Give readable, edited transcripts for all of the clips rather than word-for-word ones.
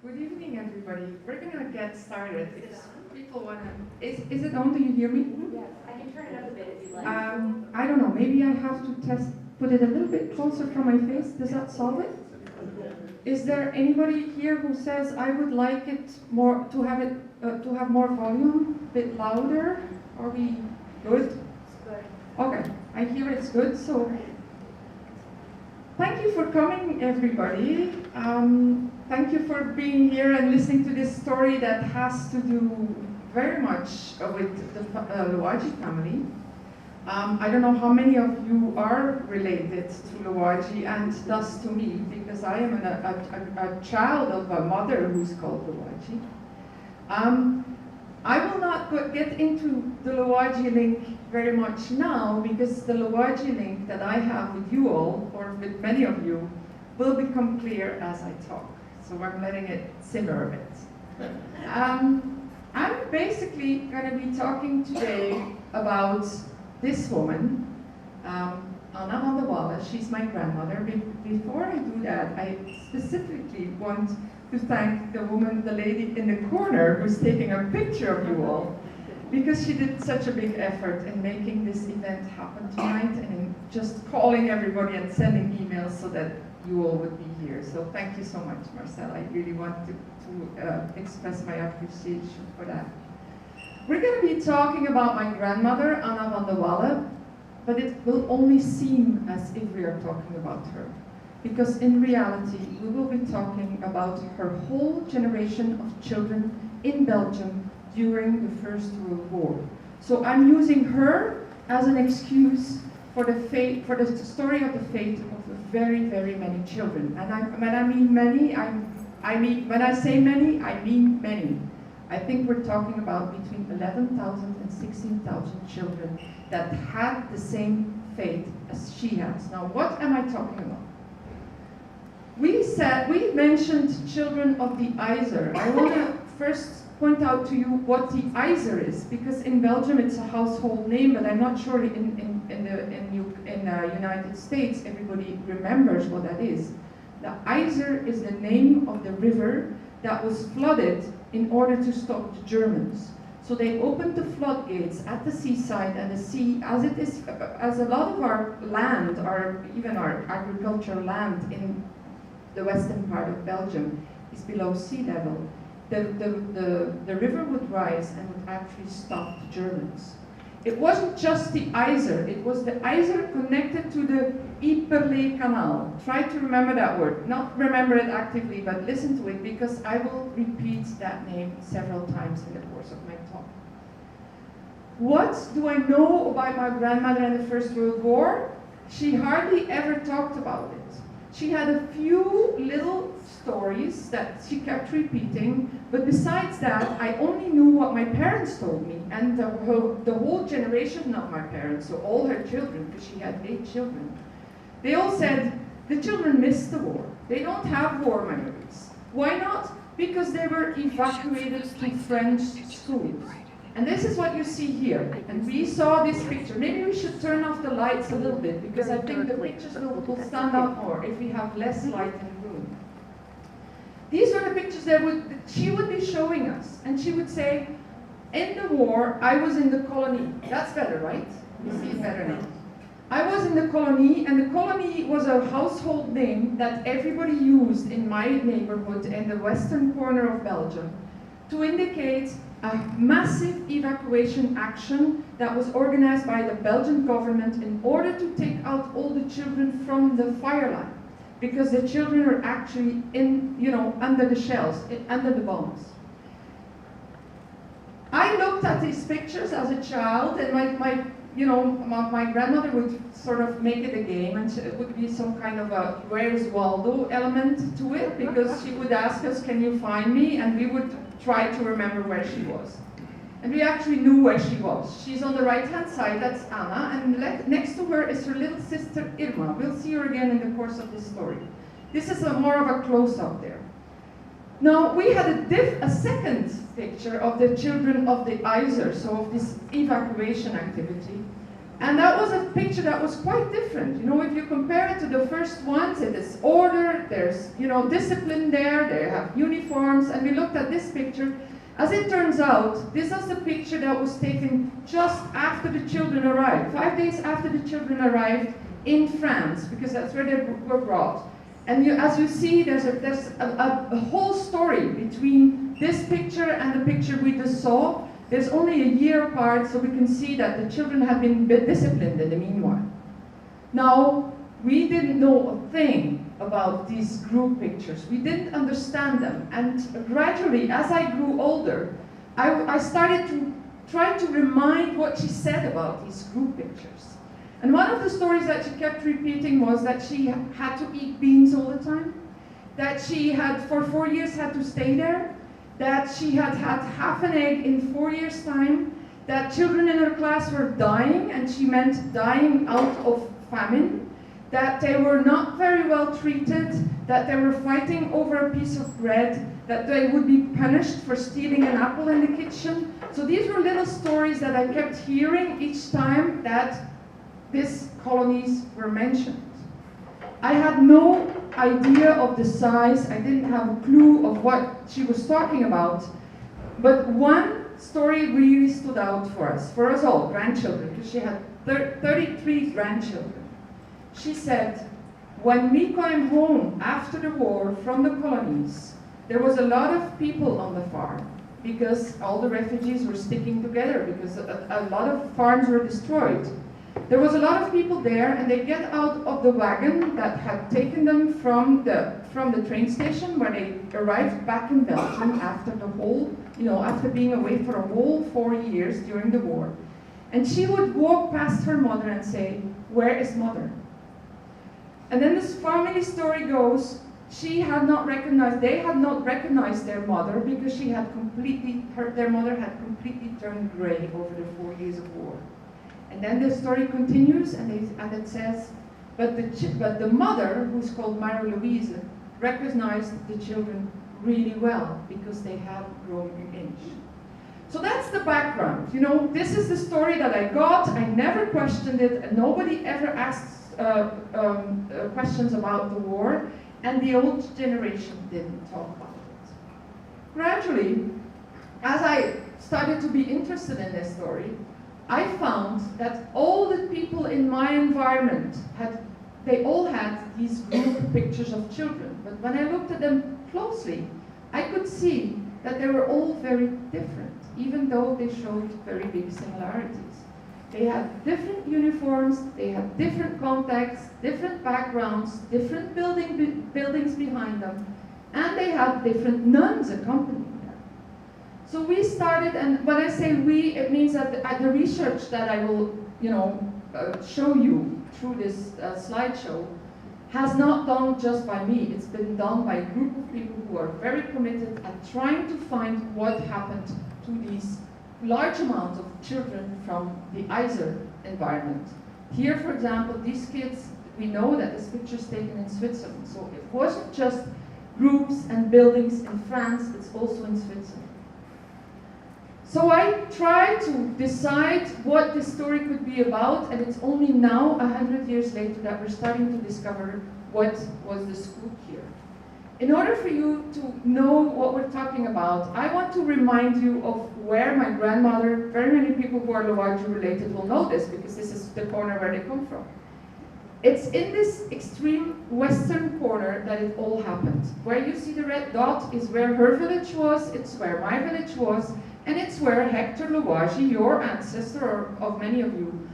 Good evening, everybody. We're going to get started. If people want to... Is it on? Do you hear me? Yes, I can turn it up a bit if you like. I don't know. Maybe I have to put it a little bit closer from my face. Does that solve it? Is there anybody here who says I would like it more to have more volume, a bit louder? Are we good? It's good. Okay, I hear it's good. So thank you for coming, everybody. Thank you for being here and listening to this story that has to do very much with the Louwagie family. I don't know how many of you are related to Louwagie and thus to me, because I am a child of a mother who's called Louwagie. I will not get into the Louwagie link very much now, because the Louwagie link that I have with you all, or with many of you, will become clear as I talk. So I'm letting it simmer a bit. I'm basically going to be talking today about this woman, Anna van der Walle. She's my grandmother. Before I do that, I specifically want to thank the woman, the lady in the corner who's taking a picture of you all, because she did such a big effort in making this event happen tonight and in just calling everybody and sending emails so that you all would be here. So thank you so much, Marcel. I really want to express my appreciation for that. We're going to be talking about my grandmother, Anna van der Walle, but it will only seem as if we are talking about her, because in reality, we will be talking about her whole generation of children in Belgium during the First World War. So I'm using her as an excuse for the story of the fate of very, very many children. And when I mean many, when I say many, I mean many. I think we're talking about between 11,000 and 16,000 children that had the same fate as she has. Now, what am I talking about? We mentioned children of the IJzer. I want to first point out to you what the IJzer is, because in Belgium it's a household name, but I'm not sure in the United States everybody remembers what that is. The IJzer is the name of the river that was flooded in order to stop the Germans. So they opened the floodgates at the seaside, and the sea, as a lot of our land, or even our agricultural land in the western part of Belgium, is below sea level. The river would rise and would actually stop the Germans. It wasn't just the IJzer, it was the IJzer connected to the Yperlee Canal. Try to remember that word. Not remember it actively, but listen to it, because I will repeat that name several times in the course of my talk. What do I know about my grandmother in the First World War? She hardly ever talked about it. She had a few little stories that she kept repeating, but besides that, I only knew what my parents told me, and the whole generation of my parents, so all her children, because she had 8 children. They all said, the children missed the war. They don't have war memories. Why not? Because they were evacuated to French schools. And this is what you see here. And we saw this picture. Maybe we should turn off the lights a little bit, because I think the pictures will stand out more if we have less light in the room. These were the pictures that she would be showing us. And she would say, in the war, I was in the colony. That's better, right? You see it better now. I was in the colony, and the colony was a household name that everybody used in my neighborhood in the western corner of Belgium to indicate a massive evacuation action that was organized by the Belgian government in order to take out all the children from the fire line, because the children were actually under the shells, under the bombs. I looked at these pictures as a child, and my grandmother would sort of make it a game, and it would be some kind of a "Where's Waldo" element to it, because she would ask us, "Can you find me?" And we would try to remember where she was. And we actually knew where she was. She's on the right-hand side, that's Anna, and next to her is her little sister Irma. We'll see her again in the course of this story. This is more of a close-up there. Now, we had a second picture of the children of the IJzer, so of this evacuation activity. And that was a picture that was quite different. You know, if you compare it to the first ones, it is order, there's, you know, discipline there, they have uniforms, and we looked at this picture. As it turns out, this was the picture that was taken just after the children arrived, 5 days after the children arrived in France, because that's where they were brought. And as you see, there's a whole story between this picture and the picture we just saw. There's only a year apart, so we can see that the children have been disciplined in the meanwhile. Now, we didn't know a thing about these group pictures. We didn't understand them. And gradually, as I grew older, I started to try to remind what she said about these group pictures. And one of the stories that she kept repeating was that she had to eat beans all the time, that she had, for 4 years, had to stay there, that she had had half an egg in 4 years' time, that children in her class were dying, and she meant dying out of famine, that they were not very well treated, that they were fighting over a piece of bread, that they would be punished for stealing an apple in the kitchen. So these were little stories that I kept hearing each time that these colonies were mentioned. I had no idea of the size, I didn't have a clue of what she was talking about, but one story really stood out for us all, grandchildren, because she had 33 grandchildren. She said, when we came home after the war from the colonies, there was a lot of people on the farm, because all the refugees were sticking together, because a lot of farms were destroyed. There was a lot of people there, and they get out of the wagon that had taken them from the train station, where they arrived back in Belgium after the whole, after being away for a whole 4 years during the war. And she would walk past her mother and say, "Where is mother?" And then this family story goes, they had not recognized their mother, because their mother had completely turned gray over the 4 years of war. And then the story continues, and it says, but the mother, who's called Marie Louise, recognized the children really well, because they had grown an inch. So that's the background. This is the story that I got. I never questioned it, and nobody ever asked questions about the war, and the old generation didn't talk about it. Gradually, as I started to be interested in this story, I found that all the people in my environment they all had these group pictures of children. But when I looked at them closely, I could see that they were all very different, even though they showed very big similarities. They had different uniforms, they had different contexts, different backgrounds, different buildings behind them, and they had different nuns accompanying them. So we started, and when I say we, it means that the research that I will, show you through this slideshow has not done just by me. It's been done by a group of people who are very committed at trying to find what happened to these large amounts of children from the Iser environment. Here, for example, these kids, we know that this picture is taken in Switzerland. So it wasn't just groups and buildings in France, it's also in Switzerland. So I tried to decide what this story could be about, and it's only now, 100 years later, that we're starting to discover what was the scoop here. In order for you to know what we're talking about, I want to remind you of where my grandmother, very many people who are Lowaji related will know this, because this is the corner where they come from. It's in this extreme western corner that it all happened. Where you see the red dot is where her village was, it's where my village was, and it's where Hector Lowaji, your ancestor, or of many of you,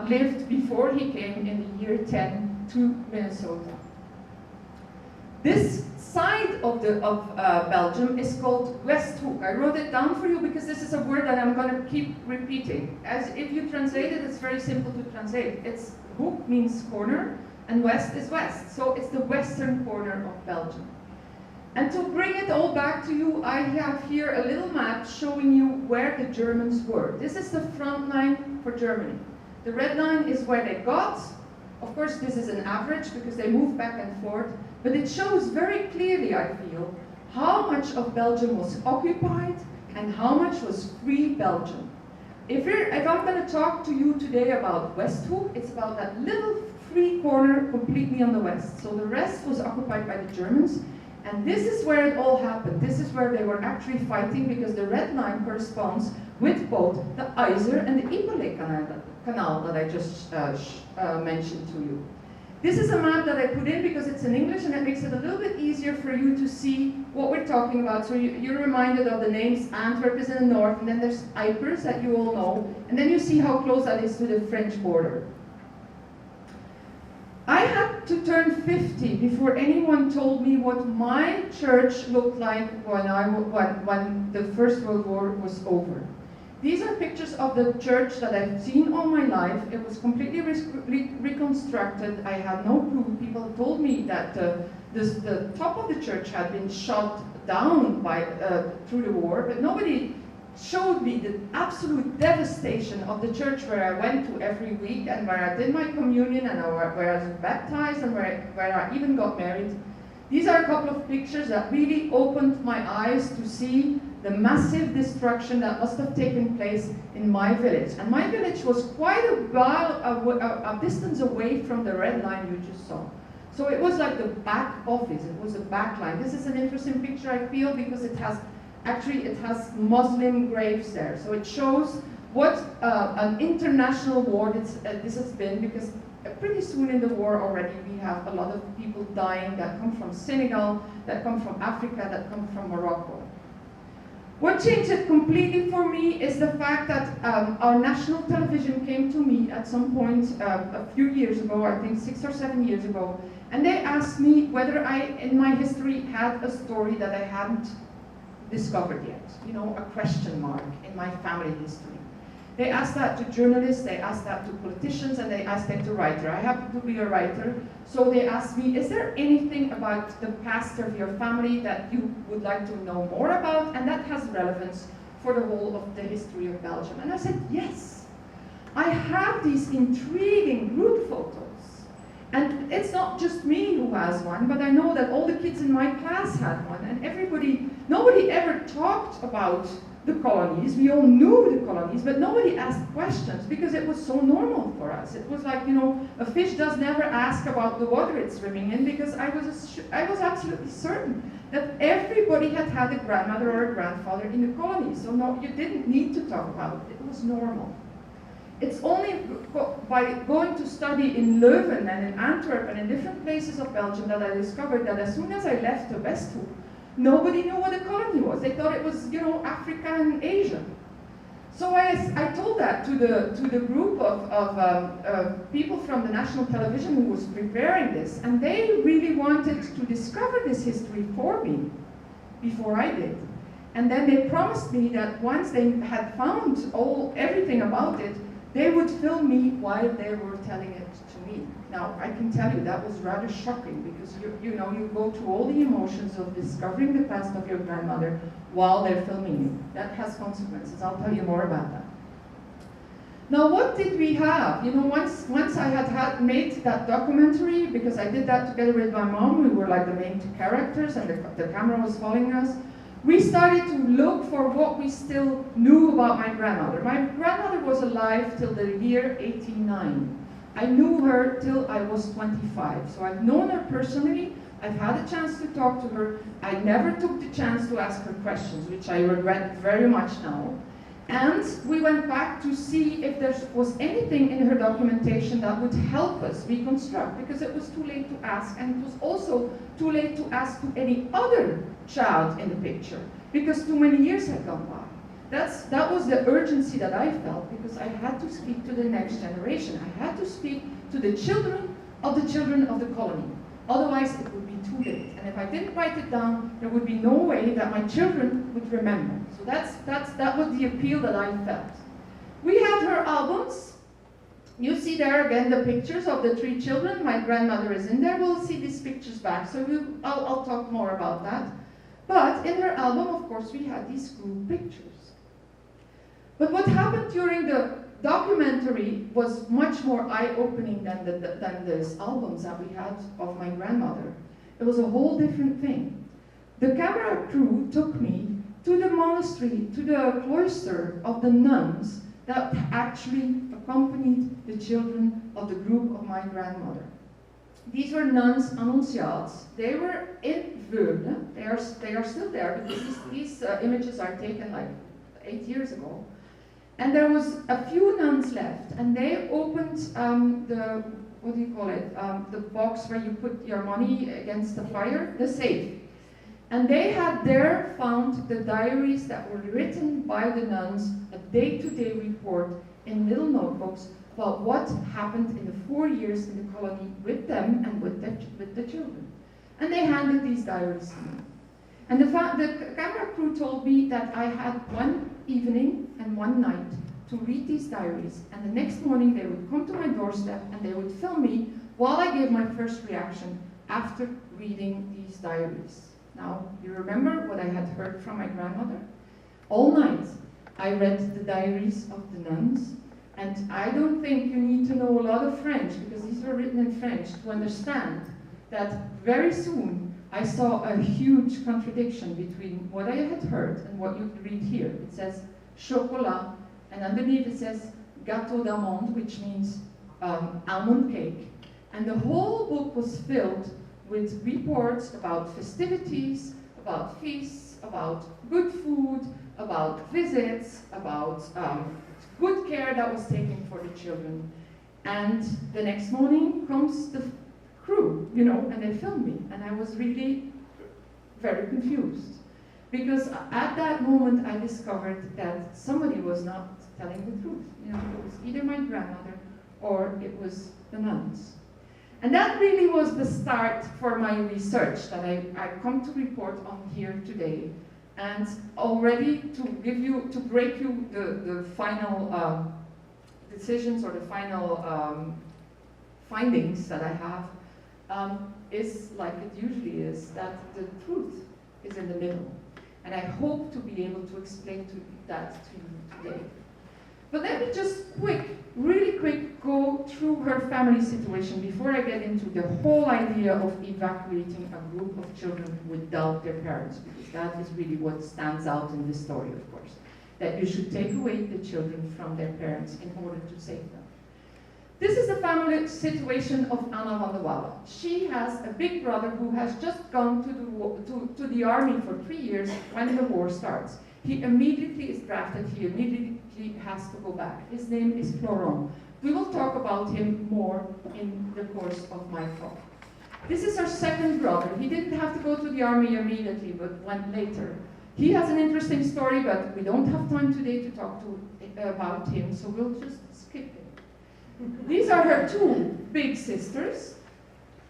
lived before he came in the year 10 to Minnesota. This side of Belgium is called Westhoek. I wrote it down for you because this is a word that I'm going to keep repeating. As if you translate it, it's very simple to translate. It's hoek means corner, and west is west. So it's the western corner of Belgium. And to bring it all back to you, I have here a little map showing you where the Germans were. This is the front line for Germany. The red line is where they got. Of course, this is an average because they move back and forth. But it shows very clearly, I feel, how much of Belgium was occupied and how much was free Belgium. If I'm going to talk to you today about Westhoek, it's about that little free corner completely on the west. So the rest was occupied by the Germans. And this is where it all happened. This is where they were actually fighting, because the red line corresponds with both the Iser and the Ipperle canal that I just mentioned to you. This is a map that I put in because it's in English and it makes it a little bit easier for you to see what we're talking about. So you're reminded of the names. Antwerp is in the north, and then there's Ypres that you all know, and then you see how close that is to the French border. I had to turn 50 before anyone told me what my church looked like when the First World War was over. These are pictures of the church that I've seen all my life. It was completely reconstructed. I had no clue. People told me that the top of the church had been shot down through the war, but nobody showed me the absolute devastation of the church where I went to every week, and where I did my communion, and where I was baptized, and where I even got married. These are a couple of pictures that really opened my eyes to see the massive destruction that must have taken place in my village. And my village was quite a distance away from the red line you just saw. So it was like the back office, it was the back line. This is an interesting picture, I feel, because it has Muslim graves there. So it shows what an international war this has been, because pretty soon in the war already we have a lot of people dying that come from Senegal, that come from Africa, that come from Morocco. What changed it completely for me is the fact that our national television came to me at some point a few years ago, I think 6 or 7 years ago, and they asked me whether I, in my history, had a story that I hadn't discovered yet, you know, a question mark in my family history. They asked that to journalists, they asked that to politicians, and they asked that to writers. I happen to be a writer, so they asked me, is there anything about the past of your family that you would like to know more about, and that has relevance for the whole of the history of Belgium? And I said, yes. I have these intriguing group photos. And it's not just me who has one, but I know that all the kids in my class had one, and nobody ever talked about the colonies. We all knew the colonies, but nobody asked questions because it was so normal for us. It was like, you know, a fish does never ask about the water it's swimming in, because I was absolutely certain that everybody had had a grandmother or a grandfather in the colonies. So no, you didn't need to talk about it. It was normal. It's only by going to study in Leuven and in Antwerp and in different places of Belgium that I discovered that as soon as I left the Westhoek, nobody knew what a colony was. They thought it was, you know, Africa and Asia. So I told that to the group of people from the national television who was preparing this, and they really wanted to discover this history for me before I did. And then they promised me that once they had found everything about it, they would film me while they were telling it to me. Now, I can tell you that was rather shocking, because you go through all the emotions of discovering the past of your grandmother while they're filming you. That has consequences. I'll tell you more about that. Now, what did we have? You know, once I had made that documentary, because I did that together with my mom, we were like the main characters, and the camera was following us. We started to look for what we still knew about my grandmother. My grandmother was alive till the year 89. I knew her till I was 25. So I've known her personally. I've had a chance to talk to her. I never took the chance to ask her questions, which I regret very much now. And we went back to see if there was anything in her documentation that would help us reconstruct, because it was too late to ask, and it was also too late to ask to any other child in the picture, because too many years had gone by. That was the urgency that I felt, because I had to speak to the next generation. I had to speak to the children of the colony. Otherwise, it would be too late. And if I didn't write it down, there would be no way that my children would remember. So that was the appeal that I felt. We had her albums. You see there again the pictures of the 3 children. My grandmother is in there. We'll see these pictures back. So I'll talk more about that. But in her album, of course, we had these group pictures. But what happened during the documentary was much more eye-opening than those albums that we had of my grandmother. It was a whole different thing. The camera crew took me to the monastery, to the cloister of the nuns, that actually accompanied the children of the group of my grandmother. These were nuns annunciates. They were in Veurne. They are still there, because these images are taken like 8 years ago. And there was a few nuns left, and they opened the, what do you call it, the box where you put your money against the fire, the safe. And they had there found the diaries that were written by the nuns, a day-to-day report in little notebooks about what happened in the 4 years in the colony with them and with the children. And they handed these diaries to me. And the camera crew told me that I had one evening and one night to read these diaries, and the next morning they would come to my doorstep and they would film me while I gave my first reaction after reading these diaries. Now, you remember what I had heard from my grandmother? All night I read the diaries of the nuns, and I don't think you need to know a lot of French, because these were written in French, to understand that very soon I saw a huge contradiction between what I had heard and what you read here. It says chocolat, and underneath it says gâteau d'amande, which means almond cake. And the whole book was filled with reports about festivities, about feasts, about good food, about visits, about good care that was taken for the children. And the next morning comes the crew, you know, and they filmed me. And I was really very confused. Because at that moment I discovered that somebody was not telling the truth. You know, it was either my grandmother or it was the nuns. And that really was the start for my research that I come to report on here today. And already to break you the final decisions or the final findings that I have, is like it usually is, that the truth is in the middle. And I hope to be able to explain that to you today. But let me just really quick, go through her family situation before I get into the whole idea of evacuating a group of children without their parents, because that is really what stands out in this story, of course. That you should take away the children from their parents in order to save them. This is the family situation of Anna van der Walle. She has a big brother who has just gone to the army for 3 years when the war starts. He immediately is drafted, he immediately has to go back. His name is Florent. We will talk about him more in the course of my talk. This is her second brother. He didn't have to go to the army immediately, but went later. He has an interesting story, but we don't have time today to talk about him, so we'll just skip it. These are her two big sisters.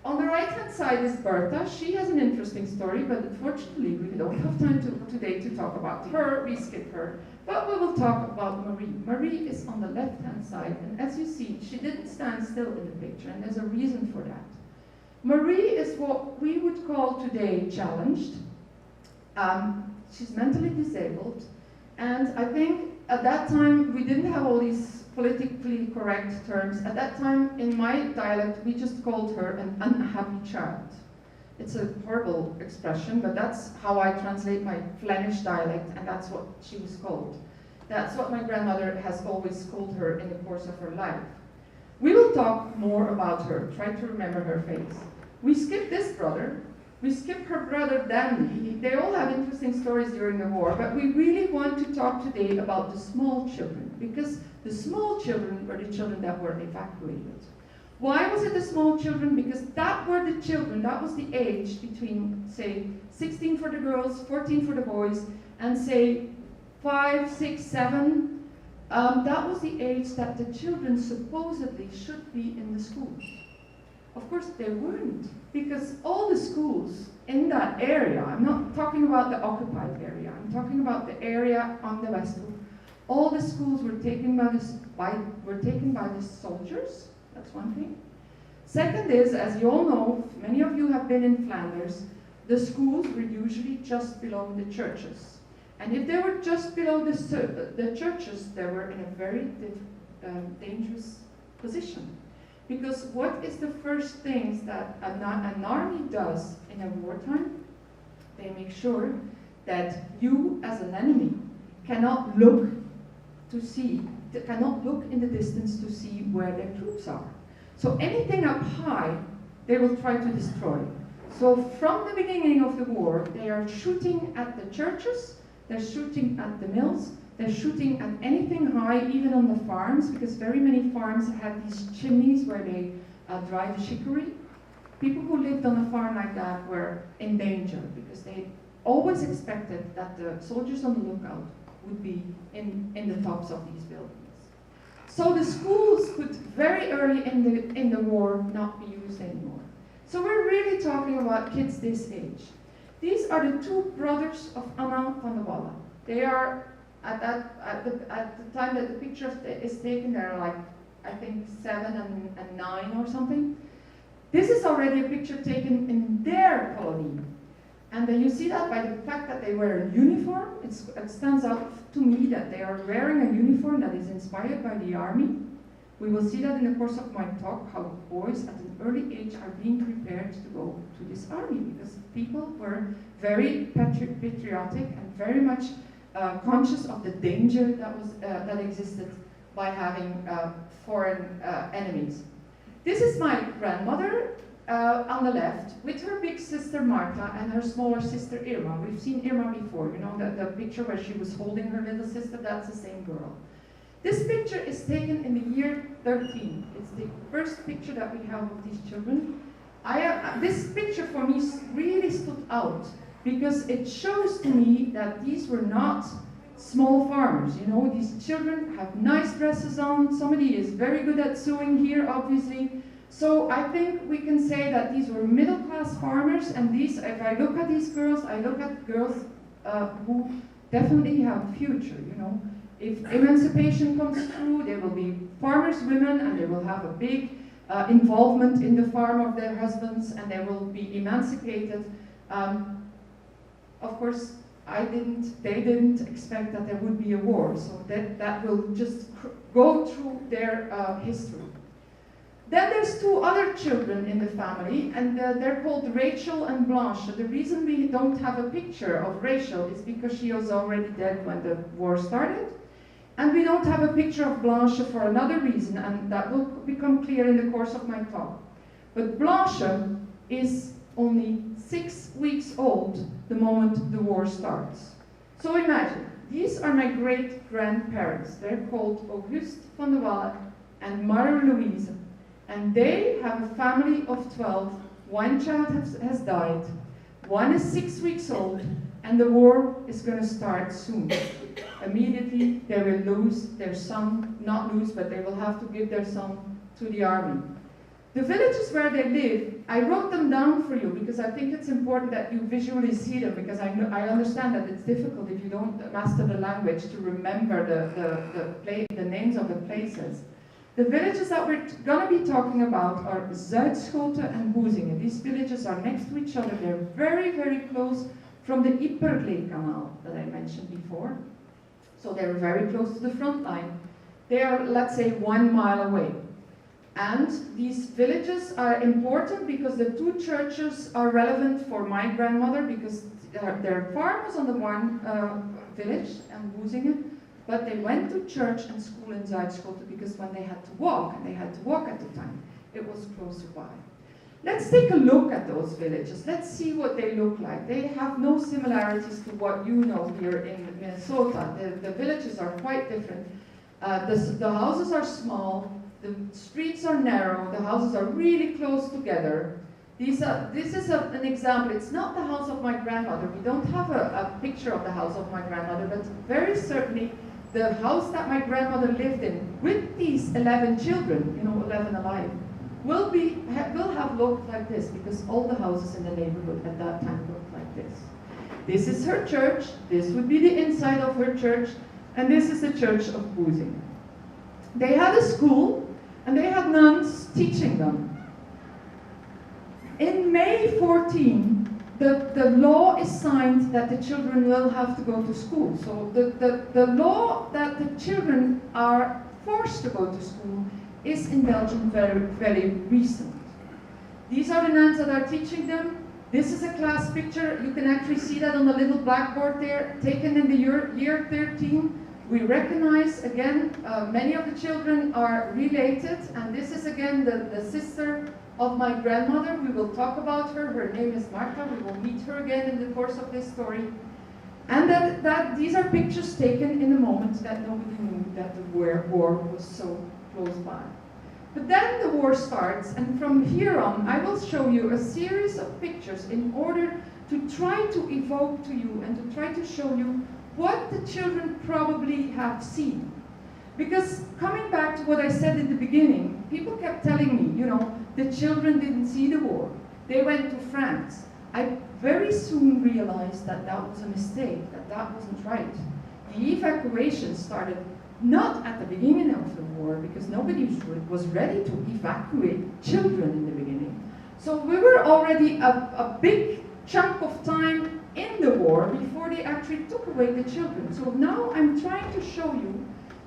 On the right-hand side is Bertha. She has an interesting story, but unfortunately we don't have time today to talk about her. We skip her. But we will talk about Marie. Marie is on the left-hand side, and as you see, she didn't stand still in the picture, and there's a reason for that. Marie is what we would call today challenged. She's mentally disabled, and I think at that time we didn't have all these politically correct terms. At that time, in my dialect, we just called her an unhappy child. It's a horrible expression, but that's how I translate my Flemish dialect, and that's what she was called. That's what my grandmother has always called her in the course of her life. We will talk more about her, try to remember her face. We skip this brother, we skip her brother Dandy. They all have interesting stories during the war, but we really want to talk today about the small children, because the small children were the children that were evacuated. Why was it the small children? Because that were the children, that was the age between, say, 16 for the girls, 14 for the boys, and say 5, 6, 7. That was the age that the children supposedly should be in the schools. Of course, they weren't, because all the schools in that area, I'm not talking about the occupied area, I'm talking about the area on the West Hook. All the schools were taken by the soldiers. That's one thing. Second is, as you all know, many of you have been in Flanders, the schools were usually just below the churches. And if they were just below the churches, they were in a very dangerous position. Because what is the first things that an army does in a wartime? They make sure that you, as an enemy, cannot look to see cannot look in the distance to see where their troops are. So anything up high, they will try to destroy. So from the beginning of the war, they are shooting at the churches, they're shooting at the mills, they're shooting at anything high, even on the farms, because very many farms had these chimneys where they dry the chicory. People who lived on a farm like that were in danger because they always expected that the soldiers on the lookout would be in the tops of these buildings. So the schools could very early in the war not be used anymore. So we're really talking about kids this age. These are the two brothers of Anna van der Wallen. They are at the time that the picture is taken, they're like, I think 7 and 9 or something. This is already a picture taken in their colony. And then you see that by the fact that they wear a uniform. It stands out to me that they are wearing a uniform that is inspired by the army. We will see that in the course of my talk, how boys at an early age are being prepared to go to this army, because people were very patriotic and very much conscious of the danger that existed by having foreign enemies. This is my grandmother on the left with her big sister Martha and her smaller sister Irma. We've seen Irma before, you know, the picture where she was holding her little sister, that's the same girl. This picture is taken in the year 13. It's the first picture that we have of these children. This picture for me really stood out because it shows to me that these were not small farmers. You know, these children have nice dresses on. Somebody is very good at sewing here, obviously. So I think we can say that these were middle-class farmers, and these, if I look at these girls, I look at girls who definitely have a future, you know. If emancipation comes through, they will be farmers' women, and they will have a big involvement in the farm of their husbands, and they will be emancipated. Of course, they didn't expect that there would be a war, so that will just go through their history. Then there's two other children in the family, and they're called Rachel and Blanche. The reason we don't have a picture of Rachel is because she was already dead when the war started. And we don't have a picture of Blanche for another reason, and that will become clear in the course of my talk. But Blanche is only 6 weeks old the moment the war starts. So imagine, these are my great-grandparents. They're called Auguste van der Wallen and Marie-Louise. And they have a family of 12. One child has died. One is 6 weeks old, and the war is going to start soon. Immediately, they will lose their son, not lose, but they will have to give their son to the army. The villages where they live, I wrote them down for you because I think it's important that you visually see them, because I understand that it's difficult if you don't master the language to remember the names of the places. The villages that we're going to be talking about are Zuidschoten and Boezingen. These villages are next to each other. They're very, very close from the Ieperlee Canal that I mentioned before. So they're very close to the front line. They are, let's say, 1 mile away. And these villages are important because the two churches are relevant for my grandmother, because their farm was on the one village, and Boezingen, but they went to church and school in Zuidschoten because when they had to walk, and they had to walk at the time, it was closer by. Let's take a look at those villages. Let's see what they look like. They have no similarities to what you know here in Minnesota. The villages are quite different. The houses are small, the streets are narrow, the houses are really close together. This is an example. It's not the house of my grandmother. We don't have a picture of the house of my grandmother, but very certainly the house that my grandmother lived in with these 11 children, you know, 11 alive, will have looked like this, because all the houses in the neighborhood at that time looked like this. This is her church, this would be the inside of her church, and this is the church of Boezingen. They had a school, and they had nuns teaching them. In May 14, the law is signed that the children will have to go to school. So the law that the children are forced to go to school is in Belgium very, very recent. These are the nuns that are teaching them. This is a class picture. You can actually see that on the little blackboard there, taken in the year 13. We recognize, again, many of the children are related, and this is again the sister of my grandmother. We will talk about her. Her name is Marta. We will meet her again in the course of this story. And that these are pictures taken in the moment that nobody knew that the war was so close by. But then the war starts, and from here on, I will show you a series of pictures in order to try to evoke to you and to try to show you what the children probably have seen. Because coming back to what I said in the beginning, people kept telling me, you know, the children didn't see the war. They went to France. I very soon realized that that was a mistake, that that wasn't right. The evacuation started not at the beginning of the war, because nobody was ready to evacuate children in the beginning. So we were already a big chunk of time in the war before they actually took away the children. So now I'm trying to show you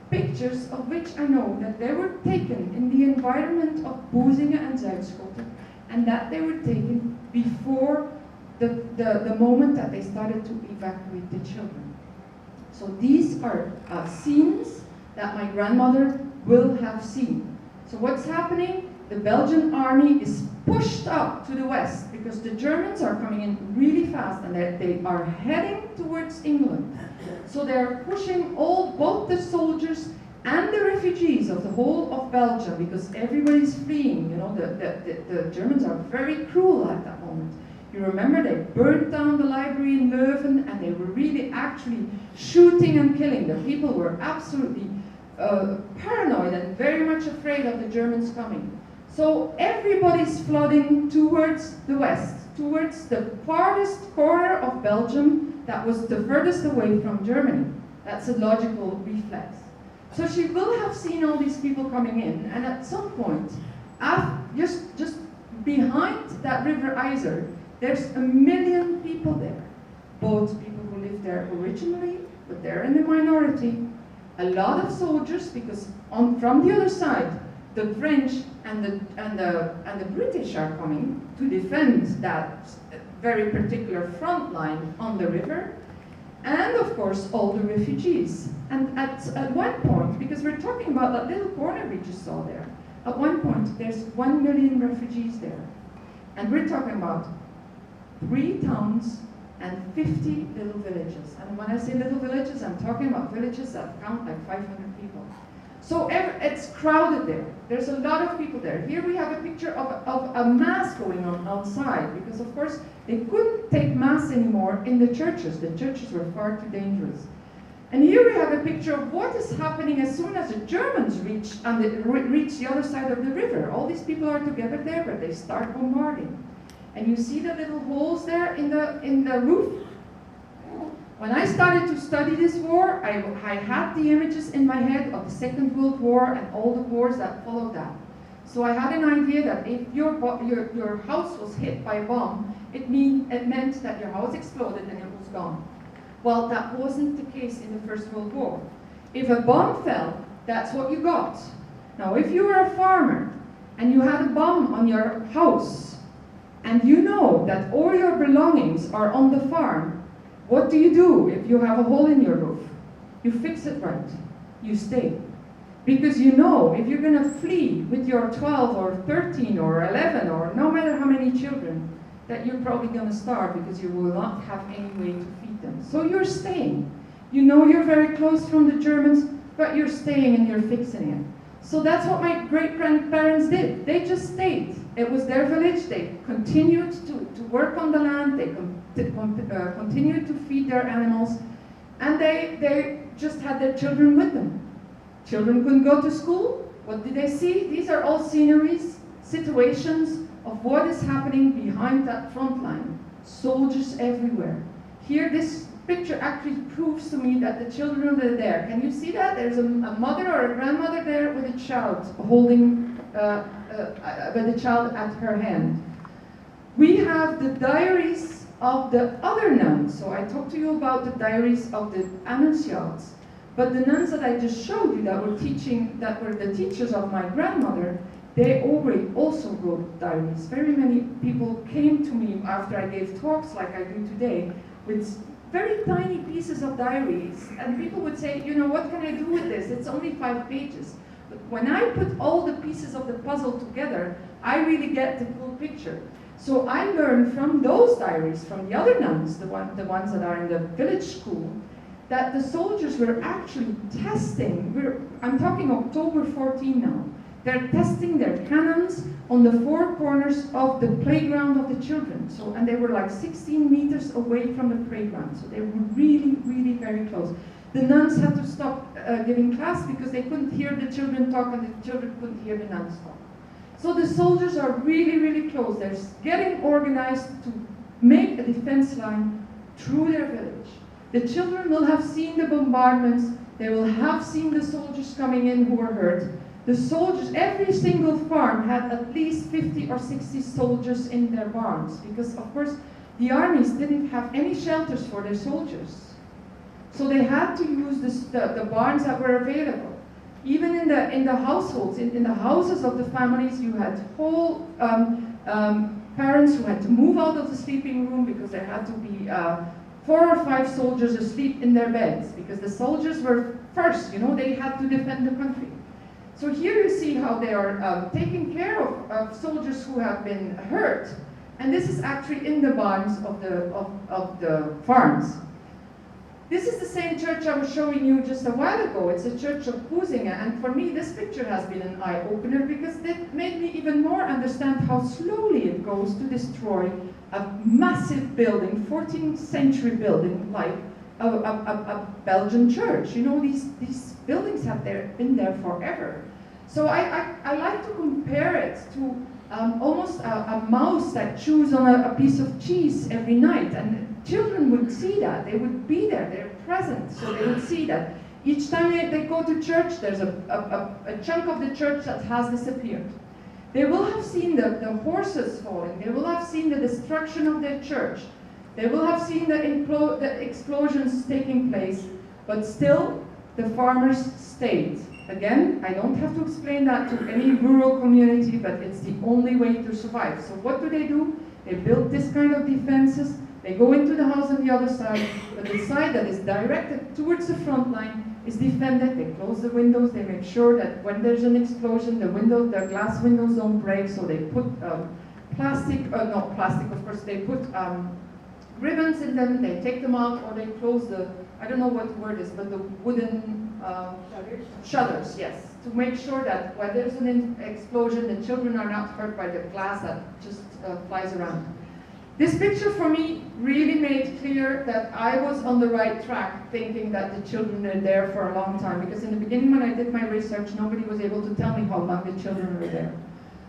pictures of which I know that they were taken in the environment of Boezingen and Zuidschoten, and that they were taken before the moment that they started to evacuate the children. So these are scenes that my grandmother will have seen. So what's happening? The Belgian army is pushed up to the west because the Germans are coming in really fast, and they are heading towards England. So they're pushing both the soldiers and the refugees of the whole of Belgium, because everybody's fleeing. You know, the Germans are very cruel at that moment. You remember they burned down the library in Leuven, and they were really actually shooting and killing. The people were absolutely paranoid and very much afraid of the Germans coming. So everybody's flooding towards the west, towards the farthest corner of Belgium that was the furthest away from Germany. That's a logical reflex. So she will have seen all these people coming in, and at some point, just behind that river Iser, there's 1 million people there. Both people who lived there originally, but they're in the minority. A lot of soldiers, because from the other side, the French and the British are coming to defend that very particular front line on the river, and of course all the refugees. And at one point, because we're talking about that little corner we just saw there, at one point there's 1 million refugees there, and we're talking about 3 towns and 50 little villages. And when I say little villages, I'm talking about villages that count like 500 people. So it's crowded there. There's a lot of people there. Here we have a picture of a mass going on outside, because of course they couldn't take mass anymore in the churches. The churches were far too dangerous. And here we have a picture of what is happening as soon as the Germans reach the other side of the river. All these people are together there, but they start bombarding. And you see the little holes there in the roof? When I started to study this war, I had the images in my head of the Second World War and all the wars that followed that. So I had an idea that if your house was hit by a bomb, it meant that your house exploded and it was gone. Well, that wasn't the case in the First World War. If a bomb fell, that's what you got. Now, if you were a farmer and you had a bomb on your house, and you know that all your belongings are on the farm, what do you do if you have a hole in your roof? You fix it right. You stay. Because you know if you're going to flee with your 12 or 13 or 11 or no matter how many children, that you're probably going to starve because you will not have any way to feed them. So you're staying. You know you're very close from the Germans, but you're staying and you're fixing it. So that's what my great-grandparents did. They just stayed. It was their village. They continued to work on the land. They continued to feed their animals. And they just had their children with them. Children couldn't go to school. What did they see? These are all sceneries, situations of what is happening behind that front line. Soldiers everywhere. Here, this picture actually proves to me that the children are there. Can you see that? There's a mother or a grandmother there with a child holding, with a child at her hand. We have the diaries of the other nuns. So I talked to you about the diaries of the Annunciates. But the nuns that I just showed you that were the teachers of my grandmother, they also wrote diaries. Very many people came to me after I gave talks like I do today with very tiny pieces of diaries, and people would say, you know, what can I do with this? It's only 5 pages. But when I put all the pieces of the puzzle together, I really get the full picture. So I learned from those diaries, from the other nuns, the ones that are in the village school, that the soldiers were actually testing, I'm talking October 14 now, they're testing their cannons on the 4 corners of the playground of the children. So, and they were like 16 meters away from the playground, so they were really, really very close. The nuns had to stop giving class because they couldn't hear the children talk and the children couldn't hear the nuns talk. So the soldiers are really, really close. They're getting organized to make a defense line through their village. The children will have seen the bombardments. They will have seen the soldiers coming in who were hurt. The soldiers, every single farm had at least 50 or 60 soldiers in their barns because, of course, the armies didn't have any shelters for their soldiers. So they had to use the barns that were available. Even in the households, in the houses of the families, you had whole parents who had to move out of the sleeping room because there had to be 4 or 5 soldiers asleep in their beds because the soldiers were first, you know, they had to defend the country. So here you see how they are taking care of soldiers who have been hurt, and this is actually in the barns of the farms. This is the same church I was showing you just a while ago. It's a church of Huizinga, and for me this picture has been an eye-opener because it made me even more understand how slowly it goes to destroy a massive building, 14th century building, like a Belgian church. You know, these buildings have been there forever. So I like to compare it to almost a mouse that chews on a piece of cheese every night, and children would see that. They would be there. They're present, so they would see that. Each time they go to church, there's a chunk of the church that has disappeared. They will have seen the horses falling. They will have seen the destruction of their church. They will have seen the explosions taking place, but still the farmers stayed. Again, I don't have to explain that to any rural community, but it's the only way to survive. So what do? They build this kind of defenses. They go into the house on the other side, but the side that is directed towards the front line is defended. They close the windows. They make sure that when there's an explosion, the glass windows don't break. So they put not plastic, of course. They put ribbons in them. They take them out, or they close the, I don't know what the word is, but the wooden shutters, yes, to make sure that when there's an explosion, the children are not hurt by the glass that just flies around. This picture for me really made clear that I was on the right track, thinking that the children are there for a long time, because in the beginning when I did my research, nobody was able to tell me how long the children were there.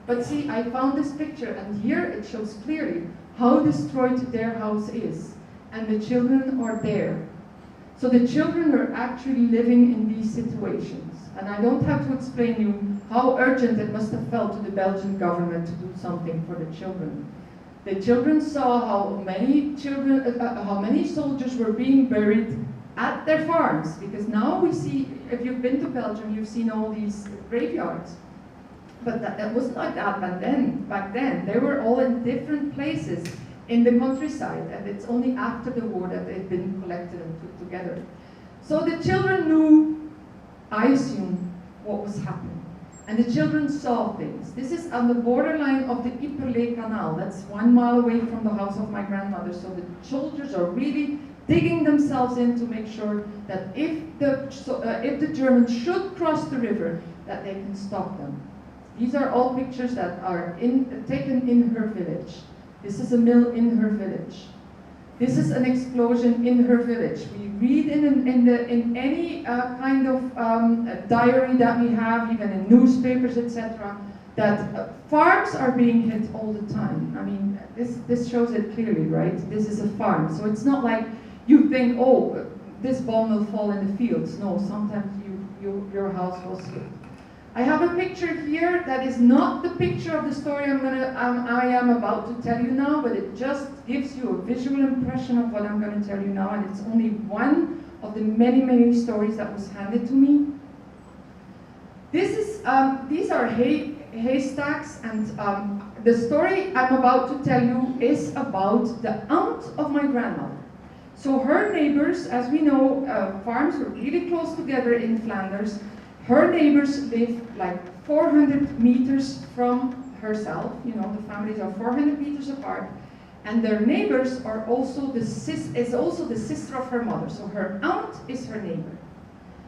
But see, I found this picture, and here it shows clearly how destroyed their house is, and the children are there. So the children are actually living in these situations. And I don't have to explain you how urgent it must have felt to the Belgian government to do something for the children. The children saw how many soldiers were being buried at their farms, because now we see, if you've been to Belgium, you've seen all these graveyards. But that wasn't like that back then. They were all in different places in the countryside, and it's only after the war that they've been collected and put together. So the children knew, I assume, what was happening. And the children saw things. This is on the borderline of the Yperlee Canal. That's 1 mile away from the house of my grandmother. So the soldiers are really digging themselves in to make sure that if the Germans should cross the river, that they can stop them. These are all pictures that are taken in her village. This is a mill in her village. This is an explosion in her village. We read in any kind of diary that we have, even in newspapers, etc., that farms are being hit all the time. I mean, this shows it clearly, right? This is a farm. So it's not like you think, oh, this bomb will fall in the fields. No, sometimes your house was hit. I have a picture here that is not the picture of the story I am about to tell you now, but it just gives you a visual impression of what I'm going to tell you now, and it's only one of the many, many stories that was handed to me. These are haystacks, and the story I'm about to tell you is about the aunt of my grandmother. So her neighbors, as we know, farms were really close together in Flanders. Her neighbors live like 400 meters from herself. You know, the families are 400 meters apart. And their neighbors are also is also the sister of her mother. So her aunt is her neighbor.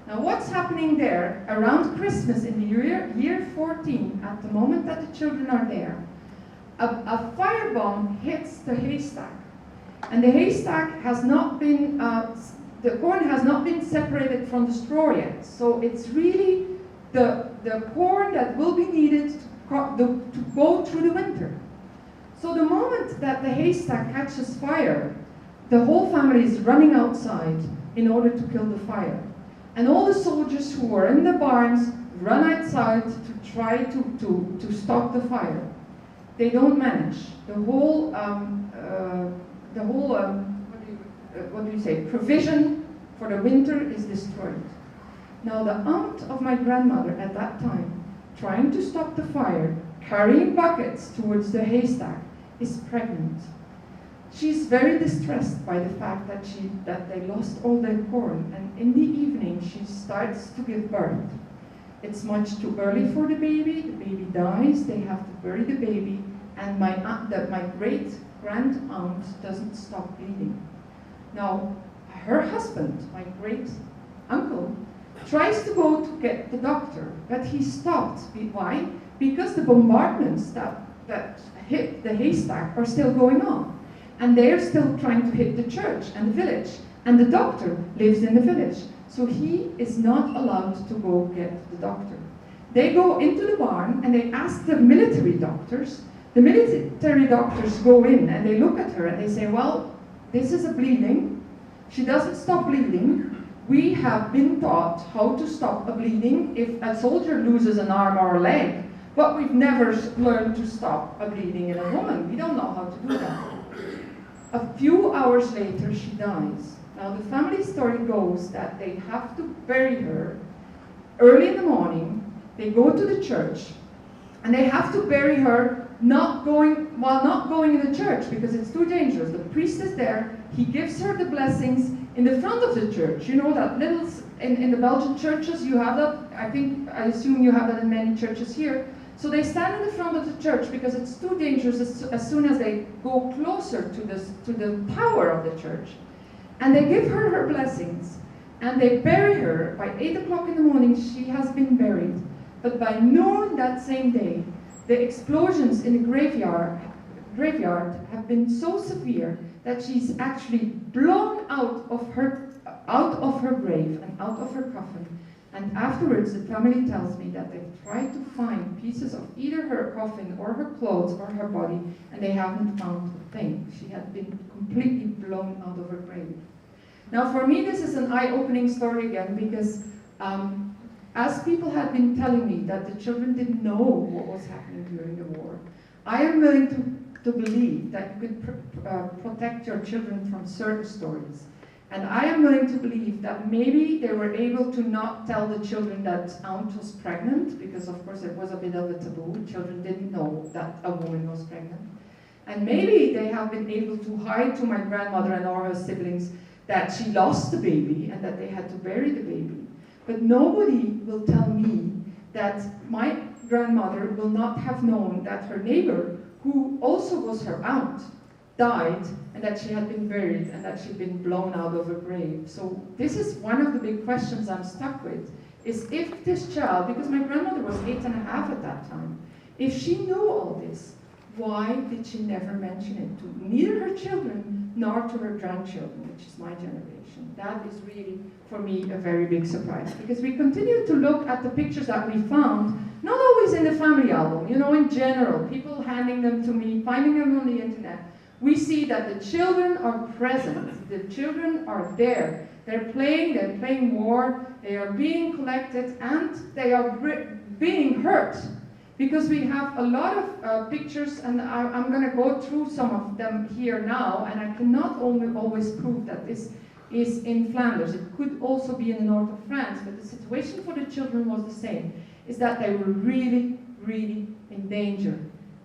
Now what's happening there around Christmas in the year 14, at the moment that the children are there, a firebomb hits the haystack. And the haystack has not been, the corn has not been separated from the straw yet. So it's really the corn that will be needed to go through the winter. So the moment that the haystack catches fire, the whole family is running outside in order to kill the fire. And all the soldiers who are in the barns run outside to try to stop the fire. They don't manage. The whole what do you say, provision for the winter is destroyed. Now the aunt of my grandmother at that time, trying to stop the fire, carrying buckets towards the haystack, is pregnant. She's very distressed by the fact that they lost all their corn, and in the evening she starts to give birth. It's much too early for the baby dies, they have to bury the baby, and my great-grand aunt doesn't stop bleeding. Now, her husband, my great-uncle, tries to go to get the doctor, but he stopped. Why? Because the bombardments that hit the haystack are still going on. And they're still trying to hit the church and the village. And the doctor lives in the village. So he is not allowed to go get the doctor. They go into the barn and they ask the military doctors. The military doctors go in and they look at her and they say, well, this is a bleeding. She doesn't stop bleeding. We have been taught how to stop a bleeding if a soldier loses an arm or a leg. But we've never learned to stop a bleeding in a woman. We don't know how to do that. A few hours later, she dies. Now, the family story goes that they have to bury her early in the morning. They go to the church, and they have to bury her not going in the church because it's too dangerous. The priest is there. He gives her the blessings in the front of the church. You know that little in the Belgian churches you have that. I assume you have that in many churches here. So they stand in the front of the church because it's too dangerous as soon as they go closer to the tower of the church. And they give her her blessings. And they bury her. By 8 o'clock in the morning, she has been buried. But by noon that same day, the explosions in the graveyard have been so severe that she's actually blown out of her grave and out of her coffin. And afterwards, the family tells me that they've tried to find pieces of either her coffin or her clothes or her body, and they haven't found a thing. She had been completely blown out of her grave. Now, for me, this is an eye-opening story again, because as people had been telling me that the children didn't know what was happening during the war, I am willing to believe that you could protect your children from certain stories. And I am willing to believe that maybe they were able to not tell the children that aunt was pregnant, because of course it was a bit of a taboo. Children didn't know that a woman was pregnant. And maybe they have been able to hide to my grandmother and all her siblings that she lost the baby and that they had to bury the baby. But nobody will tell me that my grandmother will not have known that her neighbor, who also was her aunt, died, and that she had been buried, and that she'd been blown out of her grave. So this is one of the big questions I'm stuck with, is if this child, because my grandmother was 8.5 at that time, if she knew all this, why did she never mention it to neither her children nor to her grandchildren, which is my generation? That is really, for me, a very big surprise, because we continue to look at the pictures that we found, not always in the family album, you know, in general, people handing them to me, finding them on the internet. We see that the children are present, the children are there. They're playing war, they are being collected, and they are being hurt. Because we have a lot of pictures, and I'm going to go through some of them here now, and I cannot always prove that this is in Flanders. It could also be in the north of France, but the situation for the children was the same, is that they were really, really in danger.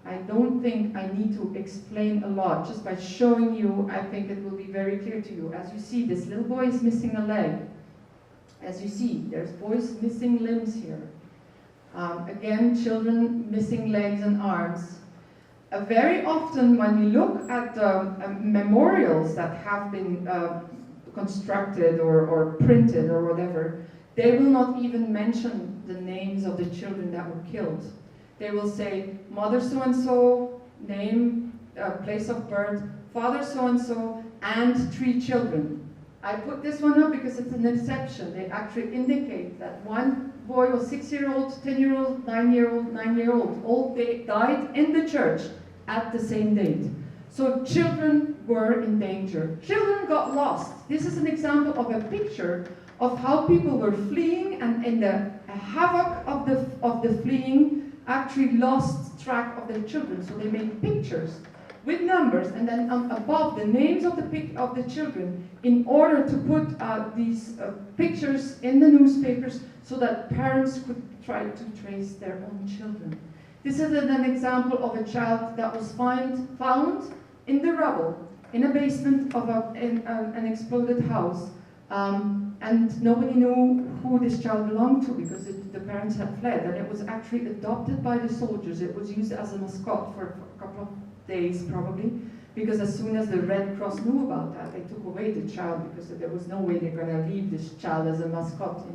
I don't think I need to explain a lot. Just by showing you, I think it will be very clear to you. As you see, this little boy is missing a leg. As you see, there's boys missing limbs here. Again, children missing legs and arms. Very often when we look at memorials that have been constructed or printed or whatever, they will not even mention the names of the children that were killed. They will say, mother so-and-so, name, place of birth, father so-and-so, and 3 children. I put this one up because it's an exception. They actually indicate that one boy was 6-year-old, 10-year-old, 9-year-old, 9-year-old. All they died in the church at the same date. So children were in danger. Children got lost. This is an example of a picture of how people were fleeing, and in the havoc of the fleeing actually lost track of their children. So they made pictures with numbers, and then above the names of the children, in order to put these pictures in the newspapers so that parents could try to trace their own children. This is an example of a child that was found in the rubble, in a basement of an exploded house, and nobody knew who this child belonged to because the parents had fled, and it was actually adopted by the soldiers. It was used as a mascot for a couple of days probably, because as soon as the Red Cross knew about that, they took away the child because there was no way they're going to leave this child as a mascot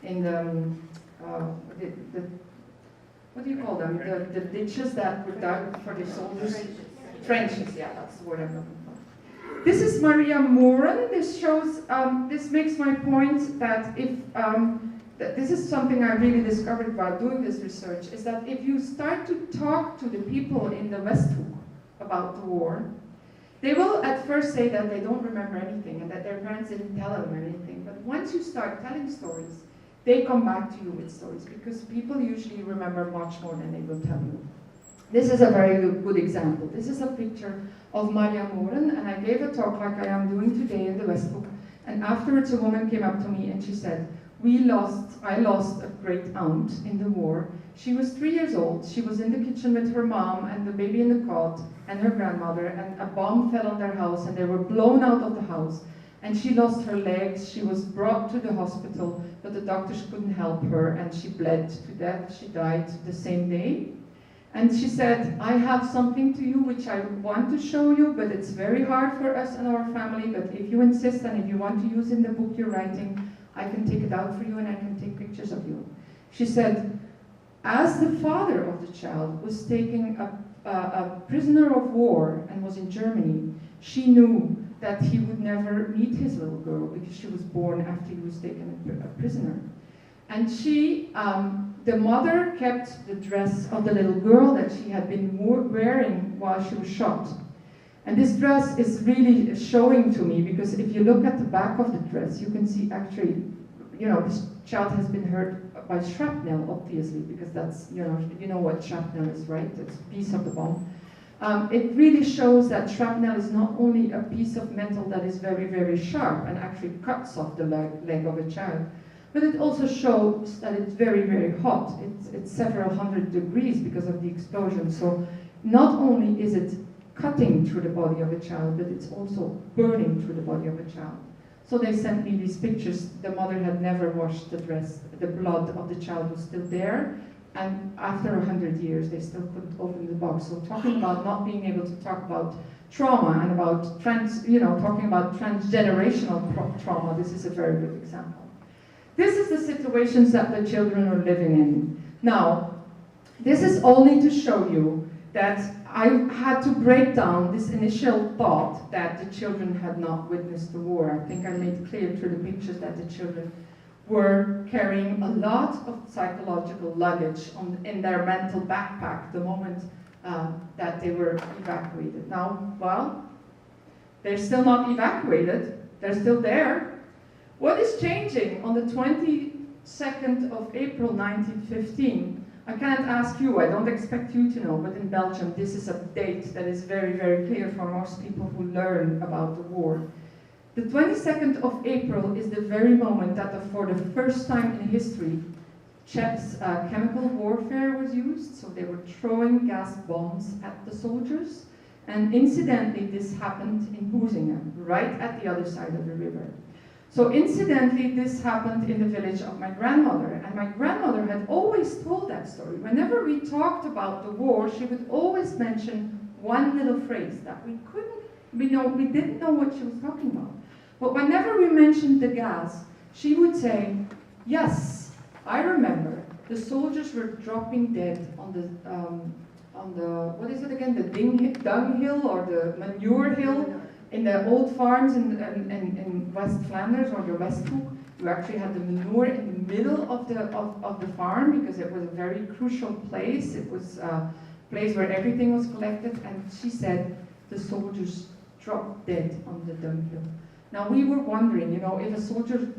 in the what do you call them? The ditches that were dug for the soldiers. Trenches, yeah, that's the word I'm looking for. This is Maria Moran. This shows, this makes my point that if, this is something I really discovered while doing this research, is that if you start to talk to the people in the Westhoek about the war, they will at first say that they don't remember anything and that their parents didn't tell them anything. But once you start telling stories, they come back to you with stories, because people usually remember much more than they will tell you. This is a very good example. This is a picture of Maria Moran, and I gave a talk like I am doing today in the Westhoek, and afterwards a woman came up to me and she said, I lost a great aunt in the war. She was 3 years old. She was in the kitchen with her mom and the baby in the cot and her grandmother, and a bomb fell on their house and they were blown out of the house. And she lost her legs. She was brought to the hospital, but the doctors couldn't help her, and she bled to death. She died the same day. And she said, I have something to you which I want to show you, but it's very hard for us and our family, but if you insist and if you want to use in the book you're writing, I can take it out for you and I can take pictures of you. She said, as the father of the child was taking a prisoner of war and was in Germany, she knew that he would never meet his little girl because she was born after he was taken a prisoner. And she, the mother kept the dress of the little girl that she had been wearing while she was shot. And this dress is really showing to me, because if you look at the back of the dress, you can see actually, you know, this child has been hurt by shrapnel, obviously, because that's, you know what shrapnel is, right? It's a piece of the bomb. It really shows that shrapnel is not only a piece of metal that is very, very sharp and actually cuts off the leg of a child, but it also shows that it's very, very hot. It's several hundred degrees because of the explosion. So not only is it cutting through the body of a child, but it's also burning through the body of a child. So they sent me these pictures. The mother had never washed the dress. The blood of the child was still there. And after 100 years, they still couldn't open the box. So talking about not being able to talk about trauma and about talking about transgenerational trauma, this is a very good example. This is the situations that the children are living in. Now, this is only to show you that I had to break down this initial thought that the children had not witnessed the war. I think I made clear through the pictures that the children were carrying a lot of psychological luggage in their mental backpack the moment that they were evacuated. Now, well, they're still not evacuated. They're still there. What is changing on the 22nd of April 1915? I can't ask you, I don't expect you to know, but in Belgium this is a date that is very, very clear for most people who learn about the war. The 22nd of April is the very moment that for the first time in history, chemical warfare was used, so they were throwing gas bombs at the soldiers. And incidentally, this happened in Boezingen, right at the other side of the river. So incidentally, this happened in the village of my grandmother, and my grandmother had always told that story. Whenever we talked about the war, she would always mention one little phrase that we didn't know what she was talking about. But whenever we mentioned the gas, she would say, yes, I remember, the soldiers were dropping dead on the what is it again, the dung hill or the manure hill in the old farms in West Flanders or the Westhoek. You actually had the manure in the middle of the farm because it was a very crucial place. It was a place where everything was collected, and she said the soldiers dropped dead on the dung hill. Now we were wondering, you know, if a soldier